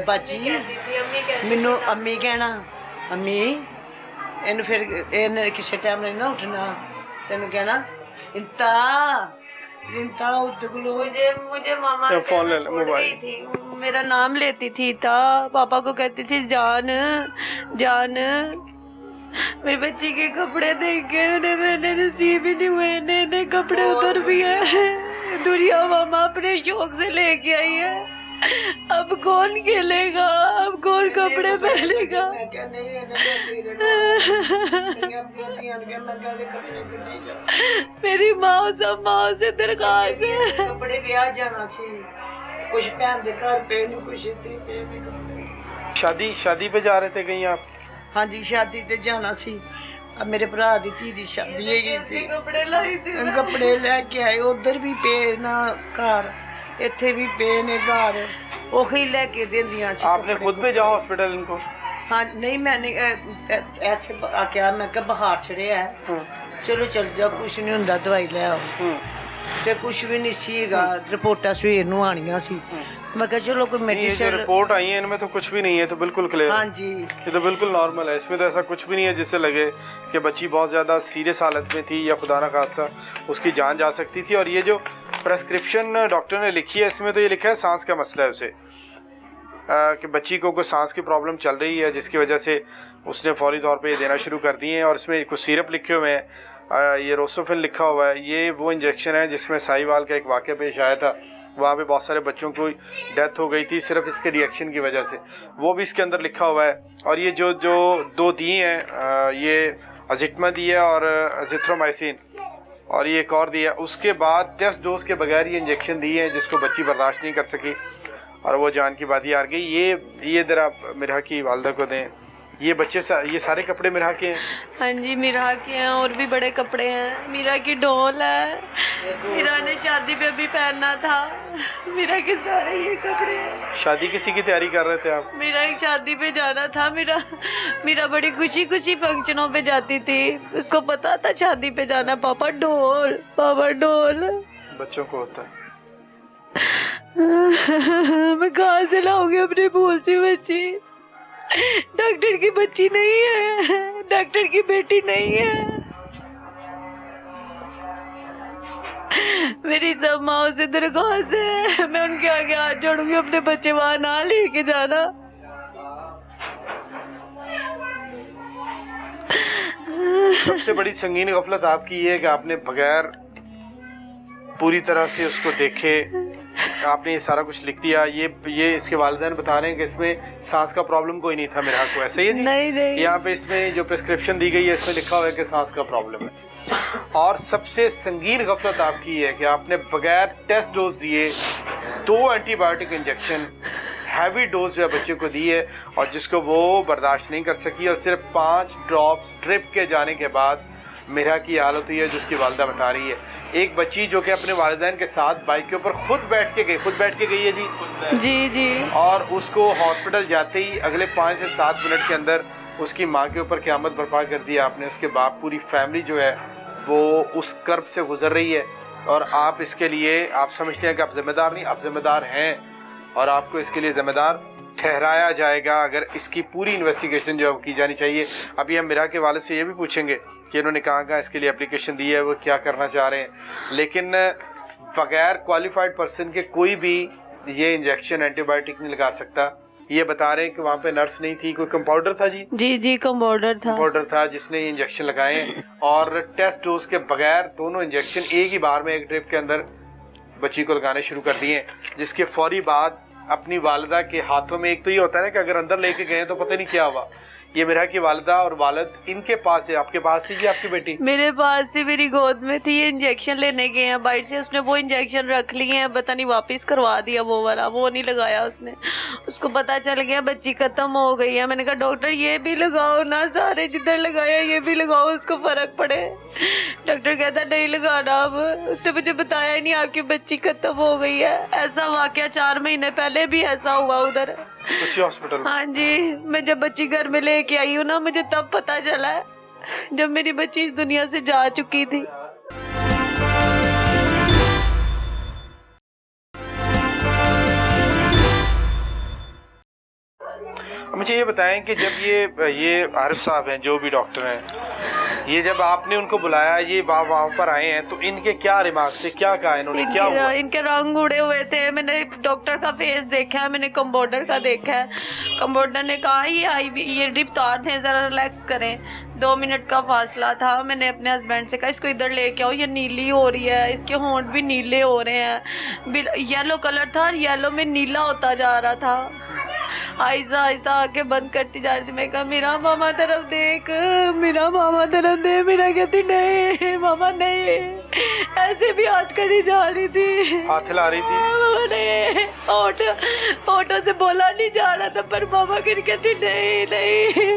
बाजी मैनू अम्मी कहना, अम्मी इन फिर इन्हें किसी टाइम नहीं ना उठना, तेन कहना इंता इंता उठ गलो। मुझे मामा फोन ले मोबाइल थी, मेरा नाम लेती थी, था पापा को कहती थी जान जान। मेरी बच्ची के कपड़े देख के मैंने नसीब ही नहीं हुए, नए कपड़े उधर भी है, दुनिया मामा अपने शौक से लेके आई है। अब कौन खेलेगा, अब कौन कपड़े पहनेगा? मेरी माँ सब माँ से दरखास्त है, कपड़े ब्याह जाना सी, कुछ भैन दे घर पे, कुछ इतनी पे। शादी पे जा रहे थे कहीं आप? हाँ जी, शादी ते जाना सी। अब मेरे भरा दी धी दी शादी हैगी सी, कपड़े लाई थी कपड़े लैके आए, उधर भी पे ना घर, इत्थे भी पे ने घर, ओही लैके देंदियां सी आपने कपड़े। खुद भेजा हॉस्पिटल इनको? हाँ नहीं मैंने ऐसे क्या मैं क्या बुखार चढ़िया है, चलो चल जाओ कुछ नहीं हुंदा दवाई ले आओ, ते कुछ भी नहीं सीगा, रिपोर्टां सवेर नूं आनियां सी, मैं कहा चलो कोई ये जो मेडिसिन। रिपोर्ट आई है इनमें तो कुछ भी नहीं है, तो बिल्कुल क्लियर। हाँ जी ये तो बिल्कुल नॉर्मल है, इसमें तो ऐसा कुछ भी नहीं है जिससे लगे कि बच्ची बहुत ज़्यादा सीरियस हालत में थी या खुदा ना खास्ता उसकी जान जा सकती थी। और ये जो प्रेस्क्रिप्शन डॉक्टर ने लिखी है इसमें तो ये लिखा है सांस का मसला है उसे, कि बच्ची को कोई सांस की प्रॉब्लम चल रही है जिसकी वजह से उसने फौरी तौर पे ये देना शुरू कर दिए हैं। और इसमें कुछ सिरप लिखे हुए हैं, ये रोसोफिन लिखा हुआ है, ये वो इंजेक्शन है जिसमें साहिवाल का एक वाक़या पेश आया था, वहाँ पे बहुत सारे बच्चों को डेथ हो गई थी सिर्फ इसके रिएक्शन की वजह से, वो भी इसके अंदर लिखा हुआ है। और ये जो दो दिए हैं, ये अजिटमा दी है और अजिथ्रोमाइसिन, और ये एक और दिया, उसके बाद टेस्ट डोज के बगैर ये इंजेक्शन दिए हैं जिसको बच्ची बर्दाश्त नहीं कर सकी और वो जान की बात ही हार गई। ये ज़रा मिरहा की वालदा को दें। ये बच्चे ये सारे कपड़े मिरहा के हैं? हाँ जी मीरा के हैं, और भी बड़े कपड़े हैं, मीरा की डोल है, मीरा ने शादी पे भी पहनना था, मीरा के सारे ये कपड़े हैं। शादी किसी की तैयारी कर रहे थे आप? मेरा एक शादी पे जाना था, मेरा बड़ी खुशी खुशी फंक्शनों पे जाती थी, उसको पता था शादी पे जाना, पापा डोल बच्चों को होता है। मैं कहाँ से लाऊंगी अपनी भूल सी बच्ची, डॉक्टर की बच्ची नहीं है, डॉक्टर की बेटी नहीं है। मेरी सब माओ से दरख्वास्त है, मैं उनके आगे हाथ जोड़ूंगी, अपने बच्चे वहां ना लेके जाना। सबसे बड़ी संगीन गफलत आपकी ये है कि आपने बगैर पूरी तरह से उसको देखे आपने ये सारा कुछ लिख दिया। ये इसके वालिदैन बता रहे हैं कि इसमें सांस का प्रॉब्लम कोई नहीं था मिराज को, ऐसा ही है जी? नहीं। यहाँ पे इसमें जो प्रिस्क्रिप्शन दी गई है इसमें लिखा हुआ है कि सांस का प्रॉब्लम है। और सबसे संगीन गफलत आपकी है कि आपने बगैर टेस्ट डोज दिए 2 एंटीबायोटिक इंजेक्शन हैवी डोज जो है बच्चे को दी है, और जिसको वो बर्दाश्त नहीं कर सकी, और सिर्फ 5 ड्रॉप्स ड्रिप के जाने के बाद मेरा की हालत हुई है जिसकी वालिदा बता रही है। एक बच्ची जो कि अपने वालिदैन के साथ बाइक के ऊपर खुद बैठ के गई है जी, जी, और उसको हॉस्पिटल जाते ही अगले 5 से 7 मिनट के अंदर उसकी माँ के ऊपर क़यामत बर्पा कर दी आपने। उसके बाप पूरी फैमिली जो है वो उस कर्ब से गुजर रही है, और आप इसके लिए आप समझते हैं कि आप जिम्मेदार नहीं, आप जिम्मेदार हैं और आपको इसके लिए जिम्मेदार ठहराया जाएगा अगर इसकी पूरी इन्वेस्टिगेशन जो की जानी चाहिए। अभी हम मिरा के वालिद से ये भी पूछेंगे कि इन्होंने कहाँ इसके लिए एप्लीकेशन दी है, वो क्या करना चाह रहे हैं, लेकिन बगैर क्वालिफाइड पर्सन के कोई भी ये इंजेक्शन एंटीबायोटिक नहीं लगा सकता। ये बता रहे हैं कि वहाँ पे नर्स नहीं थी, कोई कंपाउंडर था जी, कंपाउंडर था जिसने ये इंजेक्शन लगाए, और टेस्ट डोज के बगैर दोनों इंजेक्शन एक ही बार में एक ड्रिप के अंदर बच्ची को लगाने शुरू कर दिए, जिसके फौरी बाद अपनी वालिदा के हाथों में, एक तो ये होता है ना कि अगर अंदर लेके गए तो पता नहीं क्या हुआ, ये मेरा की वालिदा और वालिद इनके पास है। आपके पास थी जी आपकी बेटी? मेरे पास थी, मेरी गोद में थी। ये इंजेक्शन लेने गए हैं बाहर से, उसने वो इंजेक्शन रख लिए हैं, पता नहीं वापस करवा दिया वो वाला, वो नहीं लगाया उसने। उसको पता चल गया बच्ची खत्म हो गई है। मैंने कहा डॉक्टर ये भी लगाओ ना, सारे जिधर लगाया ये भी लगाओ, उसको फर्क पड़े। डॉक्टर कहता नहीं लगाना अब। उसने मुझे बताया ही नहीं आपकी बच्ची खत्म हो गई है। ऐसा वाकया 4 महीने पहले भी ऐसा हुआ उधर उसी हॉस्पिटल। हाँ जी, मैं जब बच्ची घर में लेके आई हूँ ना, मुझे तब पता चला है जब मेरी बच्ची इस दुनिया से जा चुकी थी। मुझे ये बताएं कि जब ये आरिफ साहब हैं जो भी डॉक्टर हैं, ये जब आपने उनको बुलाया, ये वहाँ पर आए हैं, तो इनके क्या रिमार्क थे, क्या कहा इन्होंने, क्या हुआ? इनके रंग उड़े हुए थे। मैंने डॉक्टर का फेस देखा है, मैंने कंपाउंडर का देखा है। कंपाउंडर ने कहा ये ड्रिप तार थे, जरा रिलैक्स करें। 2 मिनट का फासला था। मैंने अपने हस्बैंड से कहा इसको इधर लेके आओ, ये नीली हो रही है, इसके होंठ भी नीले हो रहे हैं। येलो कलर था और येलो में नीला होता जा रहा था। आहिस्ता आहिस्ता आके बंद करती जा रही थी। मैं कहा मेरा मामा तरफ देख, मेरा मामा तरफ दे। मेरा कहती नहीं मामा नहीं, ऐसे भी हाथ करी जा रही थी, हाथ हिला रही थी। मामा नहीं, ऑटो से बोला नहीं जा रहा था, पर मामा कहती नहीं।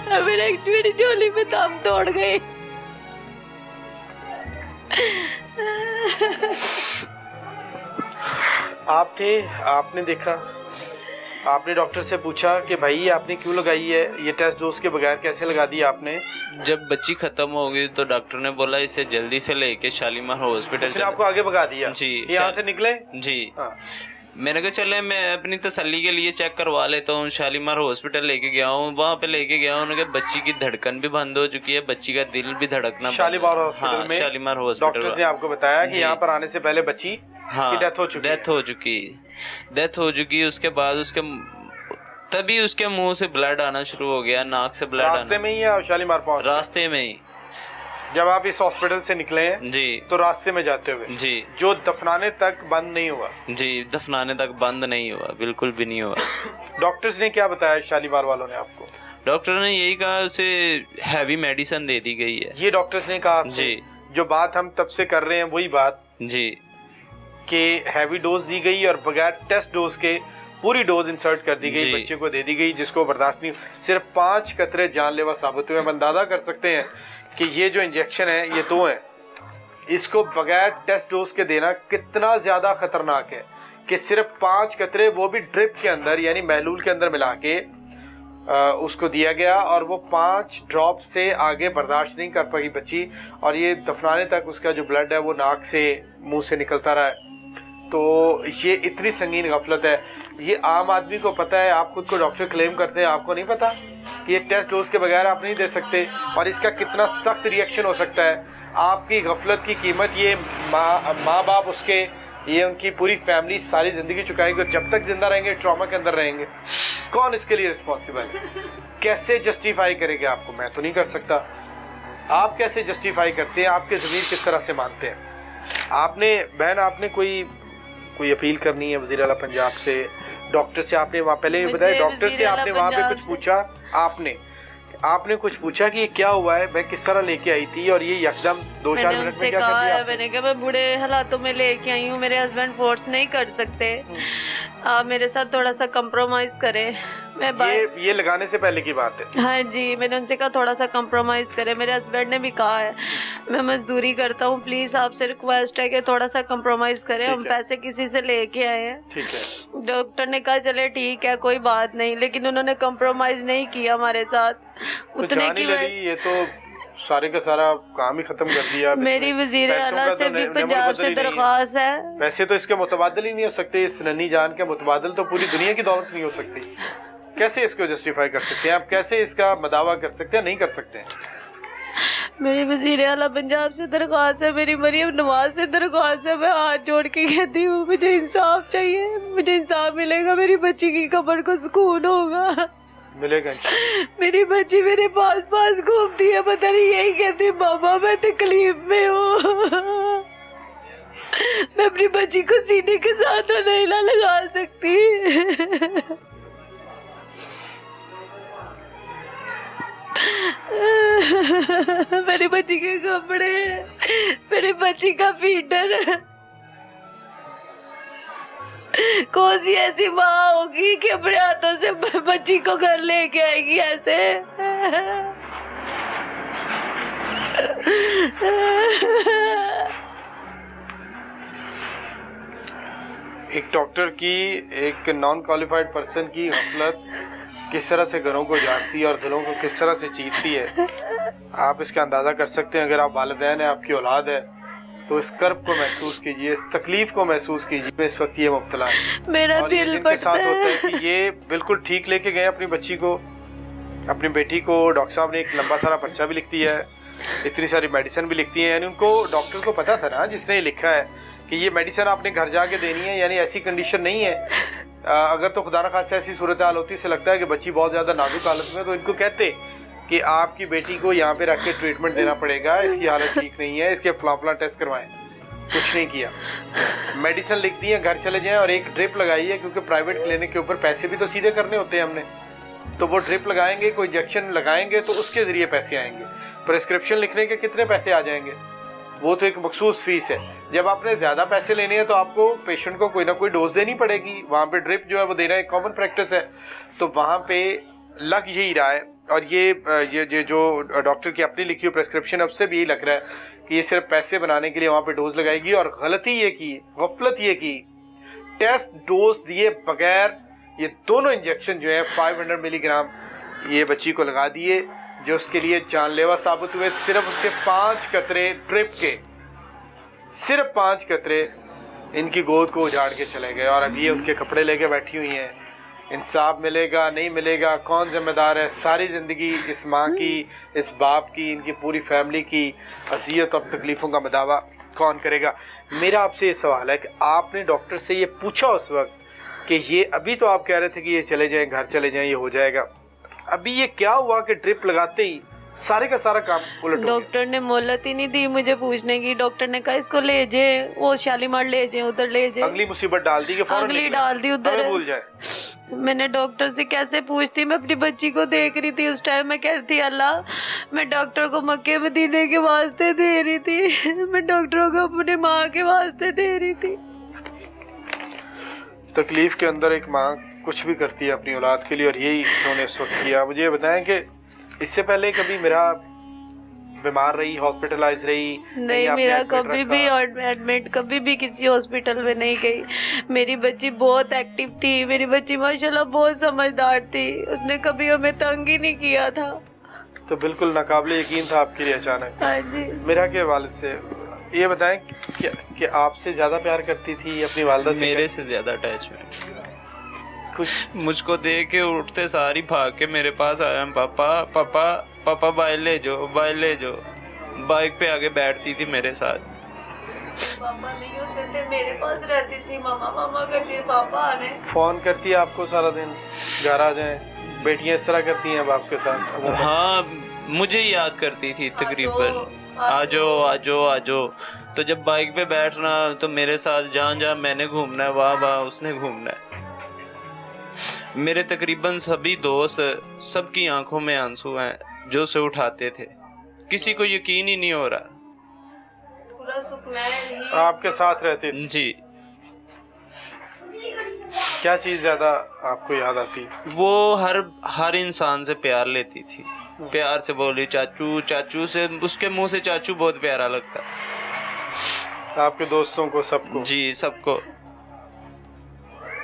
मेरी झोली में दम तोड़ गई। आप थे, आपने देखा, आपने डॉक्टर से पूछा कि भाई आपने क्यों लगाई है ये टेस्ट डोज के बगैर, कैसे लगा दी आपने? जब बच्ची खत्म हो गई तो डॉक्टर ने बोला इसे जल्दी से लेके शालीमार हॉस्पिटल। आपको आगे भगा दिया जी, यहाँ से निकले जी। हाँ। मैंने कहा चले मैं अपनी तसल्ली के लिए चेक करवा लेता हूँ। शालीमार हॉस्पिटल लेके गया हूँ, वहाँ पे लेके गया हूँ, उन्होंने कहा बच्ची की धड़कन भी बंद हो चुकी है, बच्ची का दिल भी धड़कना। शालीमार हॉस्पिटल हाँ, में शालीमार हॉस्पिटल डॉक्टर ने आपको बताया कि यहाँ पर आने से पहले बच्ची हाँ की डेथ हो चुकी। उसके बाद तभी उसके मुंह से ब्लड आना शुरू हो गया, नाक से ब्लड आना। रास्ते में ही या शालीमार पहुंच? रास्ते में ही। जब आप इस हॉस्पिटल से निकले हैं जी, तो रास्ते में जाते हुए जी, जो दफनाने तक बंद नहीं हुआ? जी, दफनाने तक बंद नहीं हुआ, बिल्कुल भी नहीं हुआ। डॉक्टर्स ने क्या बताया शालीमार वालों ने आपको? डॉक्टर ने यही कहा उसे हैवी मेडिसिन दे दी गई है। ये डॉक्टर्स ने कहा जी। जो बात हम तब से कर रहे हैं वही बात जी, कि हैवी डोज दी गई और बगैर टेस्ट डोज के पूरी डोज इंसर्ट कर दी गई, बच्चे को दे दी गई, जिसको बर्दाश्त नहीं। सिर्फ 5 कतरे जानलेवा साबित हुए। हम अंदाजा कर सकते हैं कि ये जो इंजेक्शन है ये 2 है, इसको बगैर टेस्ट डोज के देना कितना ज्यादा खतरनाक है कि सिर्फ 5 कतरे, वो भी ड्रिप के अंदर यानी महलूल के अंदर मिला के उसको दिया गया और वो 5 ड्रॉप से आगे बर्दाश्त नहीं कर पाई बच्ची, और ये दफनाने तक उसका जो ब्लड है वो नाक से मुंह से निकलता रहा है। तो ये इतनी संगीन गफलत है, ये आम आदमी को पता है। आप खुद को डॉक्टर क्लेम करते हैं, आपको नहीं पता कि ये टेस्ट डोज के बगैर आप नहीं दे सकते, और इसका कितना सख्त रिएक्शन हो सकता है। आपकी गफलत की कीमत ये माँ बाप उसके, ये उनकी पूरी फैमिली सारी ज़िंदगी चुकाएगी, और जब तक जिंदा रहेंगे ट्रॉमा के अंदर रहेंगे। कौन इसके लिए रिस्पॉन्सिबल है? कैसे जस्टिफाई करेंगे आपको? मैं तो नहीं कर सकता। आप कैसे जस्टिफाई करते हैं? आपके ज़मीर किस तरह से मानते हैं? आपने बहन, आपने कोई अपील करनी है वज़ीर आला पंजाब से, डॉक्टर से? आपने वहाँ पहले भी बताया, डॉक्टर से आपने वहाँ पे कुछ पूछा? आपने कुछ पूछा कि ये क्या हुआ है, मैं किस तरह लेके आई थी और ये यकदम 2-4 मिनट में क्या कर दिया? मैंने कहा मैं बुरे हालातों में लेके आई हूँ, मेरे हस्बैंड फोर्स नहीं कर सकते, आप मेरे साथ थोड़ा सा कंप्रोमाइज करें। ये लगाने से पहले की बात है। हाँ जी, मैंने उनसे कहा थोड़ा सा कंप्रोमाइज करें। मेरे हस्बैंड ने भी कहा है मैं मजदूरी करता हूँ, प्लीज आपसे रिक्वेस्ट है कि थोड़ा सा कंप्रोमाइज करें, हम पैसे किसी से लेके आए हैं। ठीक है। डॉक्टर ने कहा चले ठीक है कोई बात नहीं, लेकिन उन्होंने कंप्रोमाइज नहीं किया हमारे साथ। उतने की ये तो सारे का सारा काम ही खत्म कर दिया। मेरी वजीर आला से भी पंजाब से दरख्वास्त है। वैसे तो इसके मुतबादल ही नहीं हो सकते, इस नन्ही जान के मुतबादल तो पूरी दुनिया की दौलत नहीं हो सकती। कैसे इसको जस्टिफाई कर सकते हैं आप? कैसे इसका मदावा कर सकते हैं? नहीं कर सकते हैं। मेरी वजीर आला पंजाब से दरख्वास्त है, मेरी मरियम नवाज से दरख्वास्त है, मैं हाथ जोड़ के कहती हूँ मुझे इंसाफ चाहिए, मुझे इंसाफ मिलेगा, मेरी बच्ची की कब्र को सुकून होगा, मिलेगा। मेरी बच्ची मेरे पास घूमती है, पता नहीं यही कहती मामा मैं तकलीफ में हूँ, मैं अपनी बच्ची को सीने के साथ तो नहीं लगा सकती। मेरी बच्ची के कपड़े, मेरी बच्ची का फीडर, कौन सी ऐसी माँ होगी कि अपने हाथों से बच्ची को घर लेके आएगी ऐसे? एक डॉक्टर की, एक नॉन क्वालिफाइड पर्सन की गफलत किस तरह से घरों को जागती है और दिलों को किस तरह से चीरती है, आप इसका अंदाज़ा कर सकते हैं। अगर आप वालिदैन हैं, आपकी औलाद है, तो इस कर्ब को महसूस कीजिए, इस तकलीफ को महसूस कीजिए। इस वक्त ये मुब्तला है, मेरा दिल के साथ होता है कि ये बिल्कुल ठीक लेके गए अपनी बच्ची को, अपनी बेटी को। डॉक्टर साहब ने एक लंबा सारा पर्चा भी लिख दिया है, इतनी सारी मेडिसिन भी लिखती है, यानी उनको, डॉक्टर को पता था ना जिसने ये लिखा है कि ये मेडिसिन आपने घर जाके देनी है, यानी ऐसी कंडीशन नहीं है। अगर तो खुदा न खास्ता ऐसी सूरत हाल होती, से लगता है कि बच्ची बहुत ज़्यादा नाजुक हालत में, तो इनको कहते कि आपकी बेटी को यहाँ पे रख के ट्रीटमेंट देना पड़ेगा, इसकी हालत ठीक नहीं है, इसके फला टेस्ट करवाएं। कुछ नहीं किया, मेडिसिन लिख दी है, घर चले जाएं और एक ड्रिप लगाई है, क्योंकि प्राइवेट क्लिनिक के ऊपर पैसे भी तो सीधे करने होते हैं हमने, तो वो ड्रिप लगाएंगे, कोई इंजेक्शन लगाएंगे तो उसके ज़रिए पैसे आएंगे। प्रिस्क्रिप्शन लिखने के कितने पैसे आ जाएंगे? वो तो एक मखसूस फीस है। जब आपने ज़्यादा पैसे लेने हैं तो आपको पेशेंट को कोई ना कोई डोज देनी पड़ेगी, वहाँ पे ड्रिप जो है वो देना एक कॉमन प्रैक्टिस है। तो वहाँ पे लग यही रहा है और ये जो डॉक्टर की अपनी लिखी हुई प्रेस्क्रिप्शन है उससे भी यही लग रहा है कि ये सिर्फ पैसे बनाने के लिए वहाँ पे डोज लगाएगी। और गलती ये की, गफलत ये की, टेस्ट डोज दिए बगैर ये दोनों इंजेक्शन जो है 500 मिलीग्राम ये बच्ची को लगा दिए, जो उसके लिए जानलेवा साबित हुए। सिर्फ उसके 5 कतरे ड्रिप के, सिर्फ 5 कतरे इनकी गोद को उजाड़ के चले गए। और अब ये उनके कपड़े लेके बैठी हुई हैं। इंसाफ मिलेगा नहीं मिलेगा, कौन जिम्मेदार है? सारी ज़िंदगी इस माँ की, इस बाप की, इनकी पूरी फैमिली की अज़ियत और तकलीफ़ों का मदावा कौन करेगा? मेरा आपसे ये सवाल है कि आपने डॉक्टर से ये पूछा उस वक्त कि ये, अभी तो आप कह रहे थे कि ये चले जाएं, घर चले जाएं, ये हो जाएगा, अभी ये क्या हुआ कि ड्रिप लगाते ही सारे का सारा काम उलट हो गया? डॉक्टर ने मोहलत ही नहीं दी मुझे पूछने की। डॉक्टर ने कहा इसको ले जाए, वो शालीमार ले जाए, उधर ले जाए। अगली मुसीबत डाल दी कि फौरन अगली निकले, डाल दी उधर। हमें भूल जाए। मैंने डॉक्टर से कैसे पूछती, मैं अपनी बच्ची को देख रही थी उस टाइम। मैं कह रही थी अल्लाह, मैं डॉक्टर को मक्के मदीने के वास्ते दे रही थी, मैं डॉक्टरों को अपने माँ के वास्ते दे रही थी। तकलीफ के अंदर एक माँ कुछ भी करती है अपनी औलाद के लिए, और यही उन्होंने इस वक्त किया। मुझे ये बताएं कि इससे पहले कभी मेरा बीमार रही, हॉस्पिटलाइज रही? नहीं, मेरा कभी भी एडमिट कभी भी किसी हॉस्पिटल में नहीं गई। मेरी बच्ची बहुत एक्टिव थी, मेरी बच्ची माशाल्लाह बहुत समझदार थी, उसने कभी हमें तंग ही नहीं किया था। तो बिल्कुल नाकाबिले यकीन था आपके लिए अचानक। हाँ जी। मेरा के वालिद से ये बताएं कि आपसे ज्यादा प्यार करती थी अपनी वालिदा से? मेरे से ज्यादा अटैचमेंट। कुछ मुझको देख के उठते सारी भाग के मेरे पास आया, पापा पापा पापा बाइक ले जाओ, बाइक ले जाओ। बाइक पे आगे बैठती थी मेरे साथ। पापा नहीं होते थे, मेरे पास रहती थी, मामा मामा करती, पापा आने। फोन करती है आपको सारा दिन, घर आ जाए? बेटियां इस तरह करती हैं बाप के साथ? हाँ, मुझे याद करती थी तकरीबन, आजो आजो आजो। तो जब बाइक पे बैठना तो मेरे साथ जहाँ जहाँ मैंने घूमना है वहाँ वहाँ उसने घूमना है। मेरे तकरीबन सभी दोस्त, सबकी आंखों में आंसू हैं जो से उठाते थे। किसी को यकीन ही नहीं हो रहा। पूरा सुकून आपके साथ रहते थे? जी। क्या चीज ज्यादा आपको याद आती? वो हर इंसान से प्यार लेती थी, प्यार से बोली चाचू चाचू से, उसके मुंह से चाचू बहुत प्यारा लगता। आपके दोस्तों को, सबको? जी, सबको।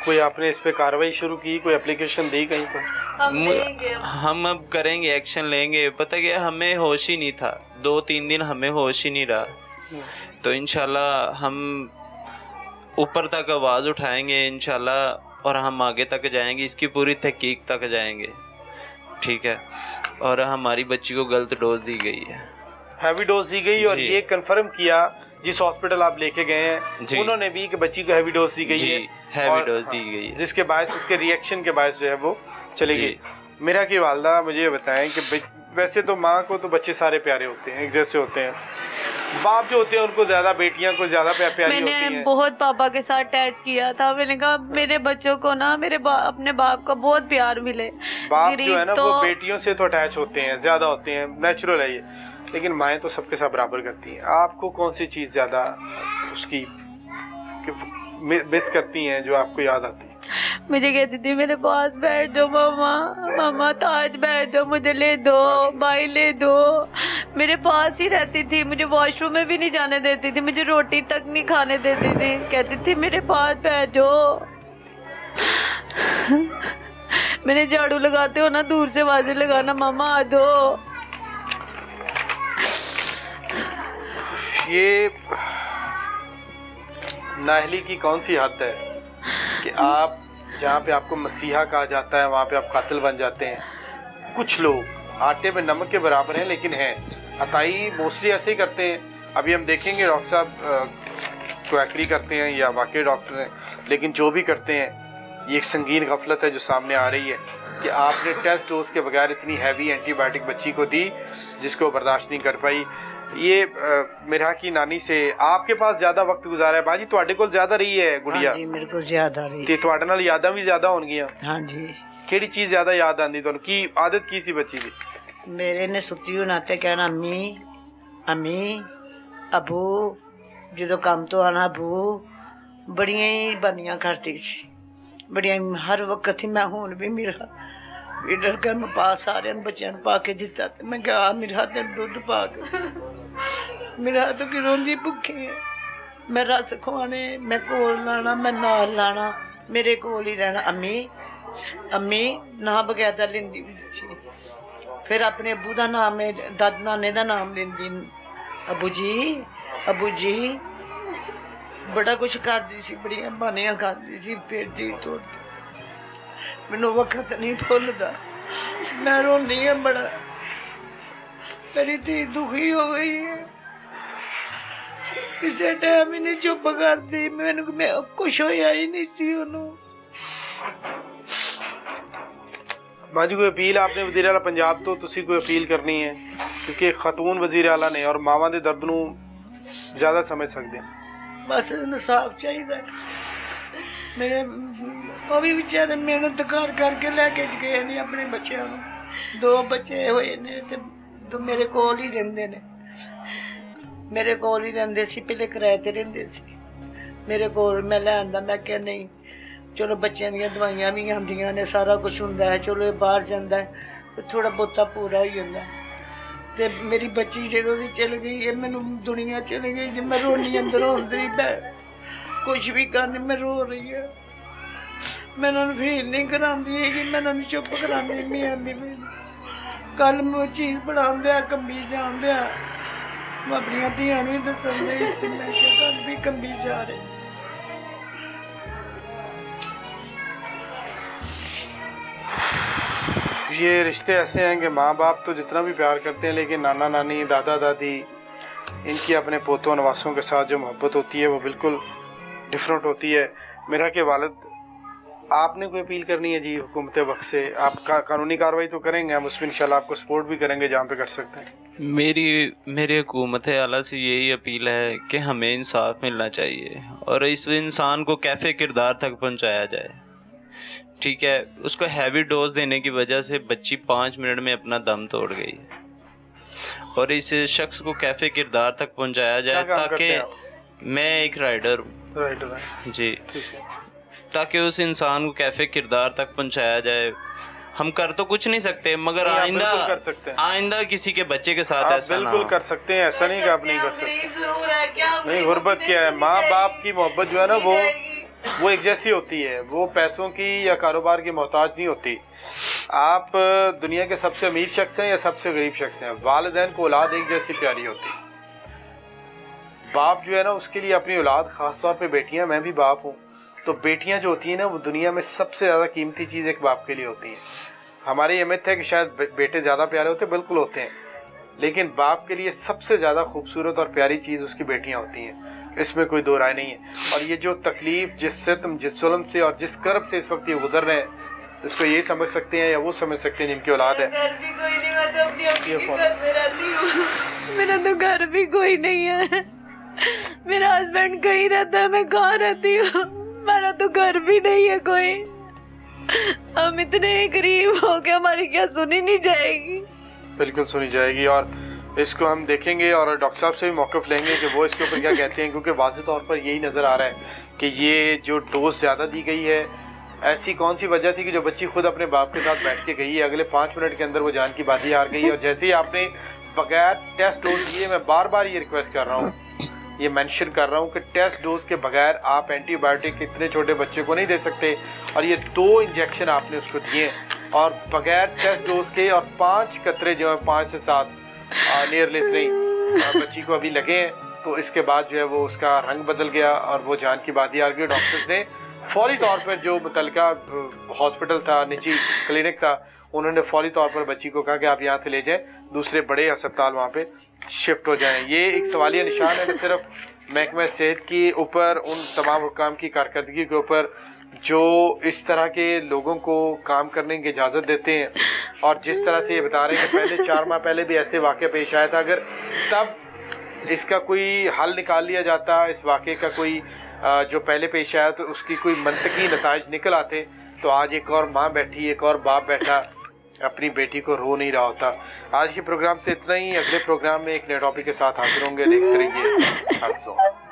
कोई आपने इस पे कार्रवाई शुरू की, कोई एप्लीकेशन दी कहीं पर? हम अब करेंगे, एक्शन लेंगे। पता क्या, हमें होश ही नहीं था, 2-3 दिन हमें होश ही नहीं रहा। तो इंशाल्लाह हम ऊपर तक आवाज़ उठाएंगे इंशाल्लाह, और हम आगे तक जाएंगे, इसकी पूरी तहकीक तक जाएंगे, ठीक है? और हमारी बच्ची को गलत डोज दी गई है, हैवी डोज दी गई, और ये कंफर्म किया जिस हॉस्पिटल आप लेके गए हैं उन्होंने भी कि बच्ची को हैवी डोज दी गई है, हैवी डोज दी गई है, जिसके बायस, उसके रिएक्शन के बायस जो है वो चली गई। मेरा की वालदा मुझे बताएं कि वैसे तो माँ को तो बच्चे सारे प्यारे होते हैं, एक जैसे होते हैं। बाप जो होते हैं उनको ज्यादा, बेटियां को ज्यादा प्यारी होती हैं। मैंने बहुत पापा के साथ अटैच किया था। मैंने कहा मेरे बच्चों को ना अपने बाप का बहुत प्यार मिले। बाप जो है ना वो बेटियों से तो अटैच होते हैं, ज्यादा होते हैं, नेचुरल है ये, लेकिन माएँ तो सबके साथ बराबर करती हैं। आपको कौन सी चीज़ ज़्यादा उसकी मिस करती हैं, जो आपको याद आती है? मुझे कहती थी मेरे पास बैठ जाओ मामा, मामा ताज बैठ जाओ, मुझे ले दो, भाई ले दो। मेरे पास ही रहती थी, मुझे वॉशरूम में भी नहीं जाने देती थी, मुझे रोटी तक नहीं खाने देती थी, कहती थी मेरे पास बैठ जाओ। मैंने झाड़ू लगाते हो ना दूर से आवाज़ें लगाना, मामा आ दो। ये नाहली की कौन सी हद है कि आप जहाँ पे आपको मसीहा कहा जाता है वहाँ पे आप कातिल बन जाते हैं। कुछ लोग आटे में नमक के बराबर हैं, लेकिन हैं अताई मोस्टली ऐसे ही करते हैं। अभी हम देखेंगे डॉक्टर साहब क्वैकरी करते हैं या वाकई डॉक्टर हैं, लेकिन जो भी करते हैं ये एक संगीन गफलत है जो सामने आ रही है कि आपने टेस्ट डोज के बगैर इतनी हैवी एंटीबायोटिक बच्ची को दी जिसको बर्दाश्त नहीं कर पाई। ये मेरा की नानी से आपके पास ज्यादा वक्त गुजारा है बाजी, ਤੁਹਾਡੇ ਕੋਲ ज्यादा रही है गुड़िया? हाँ जी, मेरे को ज्यादा रही ਤੇ ਤੁਹਾਡੇ ਨਾਲ यादां भी ज्यादा होणगीਆਂ? हाँ जी। ਕਿਹੜੀ ਚੀਜ਼ ਜ਼ਿਆਦਾ ਯਾਦ ਆਂਦੀ ਤੁਹਾਨੂੰ? ਕੀ ਆਦਤ ਕੀ ਸੀ ਬੱਚੀ ਦੀ? मेरे ने सुती हुई नाते कहना अम्मी अम्मी अबू, जो काम तो आना अबू, बड़िया ही बनिया करती सी, बड़िया हर वक्त ही। मैं हूँ भी मेरा फीडर कर मैं पा सारे बच्चों पा के दिता ते मैं कहा मेरे हाथ में दुध पा के मेरे हाथ किदों दी भुखे है मैं रस खुआने मैं कोल लाना मैं नाल लाना मेरे कोल ही रहना अम्मी अम्मी ना बगैर लेंदी सी फिर अपने अबू का नाम दादा नाने का नाम लेंदी अबू जी बड़ा कुछ करती सी बड़िया बानियां करती सी फिरती तोड़ती मैनू वक्त नहीं भुलता मैं रोनी है बड़ा मेरी धी दुखी हो गई है किसी टाइम ही नहीं चुप करती मैनू मैं कुछ होया ही नहीं सी उन्होंने। मां जी कोई अपील आपने वज़ीर आला पंजाब तो तुसी कोई अपील करनी है क्योंकि खातून वज़ीर आला ने और मावां दे दर्द नू ज़्यादा समझ सकते हैं। बस इंसाफ चाहिए मेरे वो भी बेचारे मेहनत कर करके लैके गए ने अपने बच्चों को 2 बच्चे होए ने ते तो मेरे कोल ही रहिंदे ने मेरे कोल ही रहिंदे सी पहले किराए ते रहिंदे सी मेरे कोल मैं लैन दा मैं क्या नहीं चलो बच्चों दी दवाइयां भी आंदियां ने सारा कुछ हुंदा है चलो बाहर जांदा है तो थोड़ा बहुता पूरा हो जांदा है ते मेरी बच्ची जो चल गई है मैनू दुनिया चल गई जो मैं रोनी अंदरों अंदर ही कुछ भी करने मैं रो रही है मैं उन्होंने फील नहीं कराती है कि मैं उन्होंने चुप करानी मियाँ भी कल मैं चीज़ बना दिया कंबी जान दिया मैं अपनी धियां भी दसन दे इसी मैं कल भी कंबी जा रही थी। ये रिश्ते ऐसे हैं कि माँ बाप तो जितना भी प्यार करते हैं लेकिन नाना नानी दादा दादी इनकी अपने पोतों नवासों के साथ जो मोहब्बत होती है वो बिल्कुल डिफरेंट होती है। मेरा के वालिद आपने कोई अपील करनी है जी हुकूमत वक्त से आप कानूनी कार्रवाई तो करेंगे हम उसमें इंशाल्लाह आपको सपोर्ट भी करेंगे जहाँ पे कर सकते हैं। मेरी हुकूमत आला से यही अपील है कि हमें इंसाफ मिलना चाहिए और इस इंसान को कैफ़े किरदार तक पहुँचाया जाए। ठीक है उसको हैवी डोज देने की वजह से बच्ची 5 मिनट में अपना दम तोड़ गई है और इस शख्स को कैफ़े किरदार तक पहुँचाया जाए ताकि मैं एक राइडर हूँ जी ताकि उस इंसान को कैफ़े किरदार तक पहुंचाया जाए। हम कर तो कुछ नहीं सकते मगर आइंदा किसी के बच्चे के साथ ऐसा बिल्कुल कर सकते हैं ऐसा नहीं कि आप नहीं कर सकते। नहीं गुर्बत क्या है माँ बाप की मोहब्बत जो है ना वो एक जैसी होती है वो पैसों की या कारोबार की मोहताज नहीं होती। आप दुनिया के सबसे अमीर शख्स हैं या सबसे गरीब शख्स हैं वालिदैन को औलाद एक जैसी प्यारी होती। बाप जो है ना उसके लिए अपनी औलाद ख़ासतौर पे बेटियां मैं भी बाप हूँ तो बेटियां जो होती हैं ना वो दुनिया में सबसे ज़्यादा कीमती चीज़ एक बाप के लिए होती है। हमारी ये मिथ है कि शायद बेटे ज़्यादा प्यारे होते बिल्कुल होते हैं लेकिन बाप के लिए सबसे ज़्यादा खूबसूरत और प्यारी चीज़ उसकी बेटियां होती हैं इसमें कोई दो राय नहीं है। और ये जो तकलीफ़ जिस सितम जिस जुल्म से और जिस कर्ब से इस वक्त ये गुजर रहे हैं इसको ये समझ सकते हैं या वो समझ सकते हैं जिनकी औलाद है। मेरा तो घर भी कोई नहीं है मेरा हस्बैंड कहीं रहता है मैं कहाँ रहती हूँ मेरा तो घर भी नहीं है कोई। हम इतने गरीब हो गए हमारी क्या सुनी नहीं जाएगी। बिल्कुल सुनी जाएगी और इसको हम देखेंगे और डॉक्टर साहब से भी मौक़िफ़ लेंगे कि वो इसके ऊपर क्या कहते हैं क्योंकि वाज़ेह तौर पर यही नज़र आ रहा है कि ये जो डोज ज़्यादा दी गई है ऐसी कौन सी वजह थी कि जो बच्ची खुद अपने बाप के साथ बैठ के गई है अगले 5 मिनट के अंदर वो जान की बाजी हार गई और जैसे ही आपने बगैर टेस्ट डोज दिए मैं बार बार ये रिक्वेस्ट कर रहा हूँ ये मेंशन कर रहा हूँ कि टेस्ट डोज के बगैर आप एंटीबायोटिक इतने छोटे बच्चे को नहीं दे सकते और ये 2 इंजेक्शन आपने उसको दिए और बगैर टेस्ट डोज के और 5 कतरे जो है 5 से 7 नियरली इतने बच्ची को अभी लगे हैं तो इसके बाद जो है वो उसका रंग बदल गया और वो जान की बाजी हार गई। डॉक्टर्स ने फौरी तौर पर जो मुतलका हॉस्पिटल था निजी क्लिनिक था उन्होंने फौरी तौर पर बच्ची को कहा कि आप यहाँ से ले जाएं दूसरे बड़े अस्पताल वहाँ पे शिफ्ट हो जाएं। ये एक सवालिया निशान है न सिर्फ महकमा सेहत के ऊपर उन तमाम हुक्काम की कारकर्दगी के ऊपर जो इस तरह के लोगों को काम करने की इजाज़त देते हैं और जिस तरह से ये बता रहे हैं कि पहले 4 माह पहले भी ऐसे वाक़या पेश आया था अगर तब इसका कोई हल निकाल लिया जाता इस वाक़े का कोई जो पहले पेश आया तो उसकी कोई मंतकी नताइज निकल आते तो आज एक और माँ बैठी एक और बाप बैठा अपनी बेटी को रो नहीं रहा होता। आज के प्रोग्राम से इतना ही। अगले प्रोग्राम में एक नए टॉपिक के साथ हाजिर होंगे। देखते रहिए।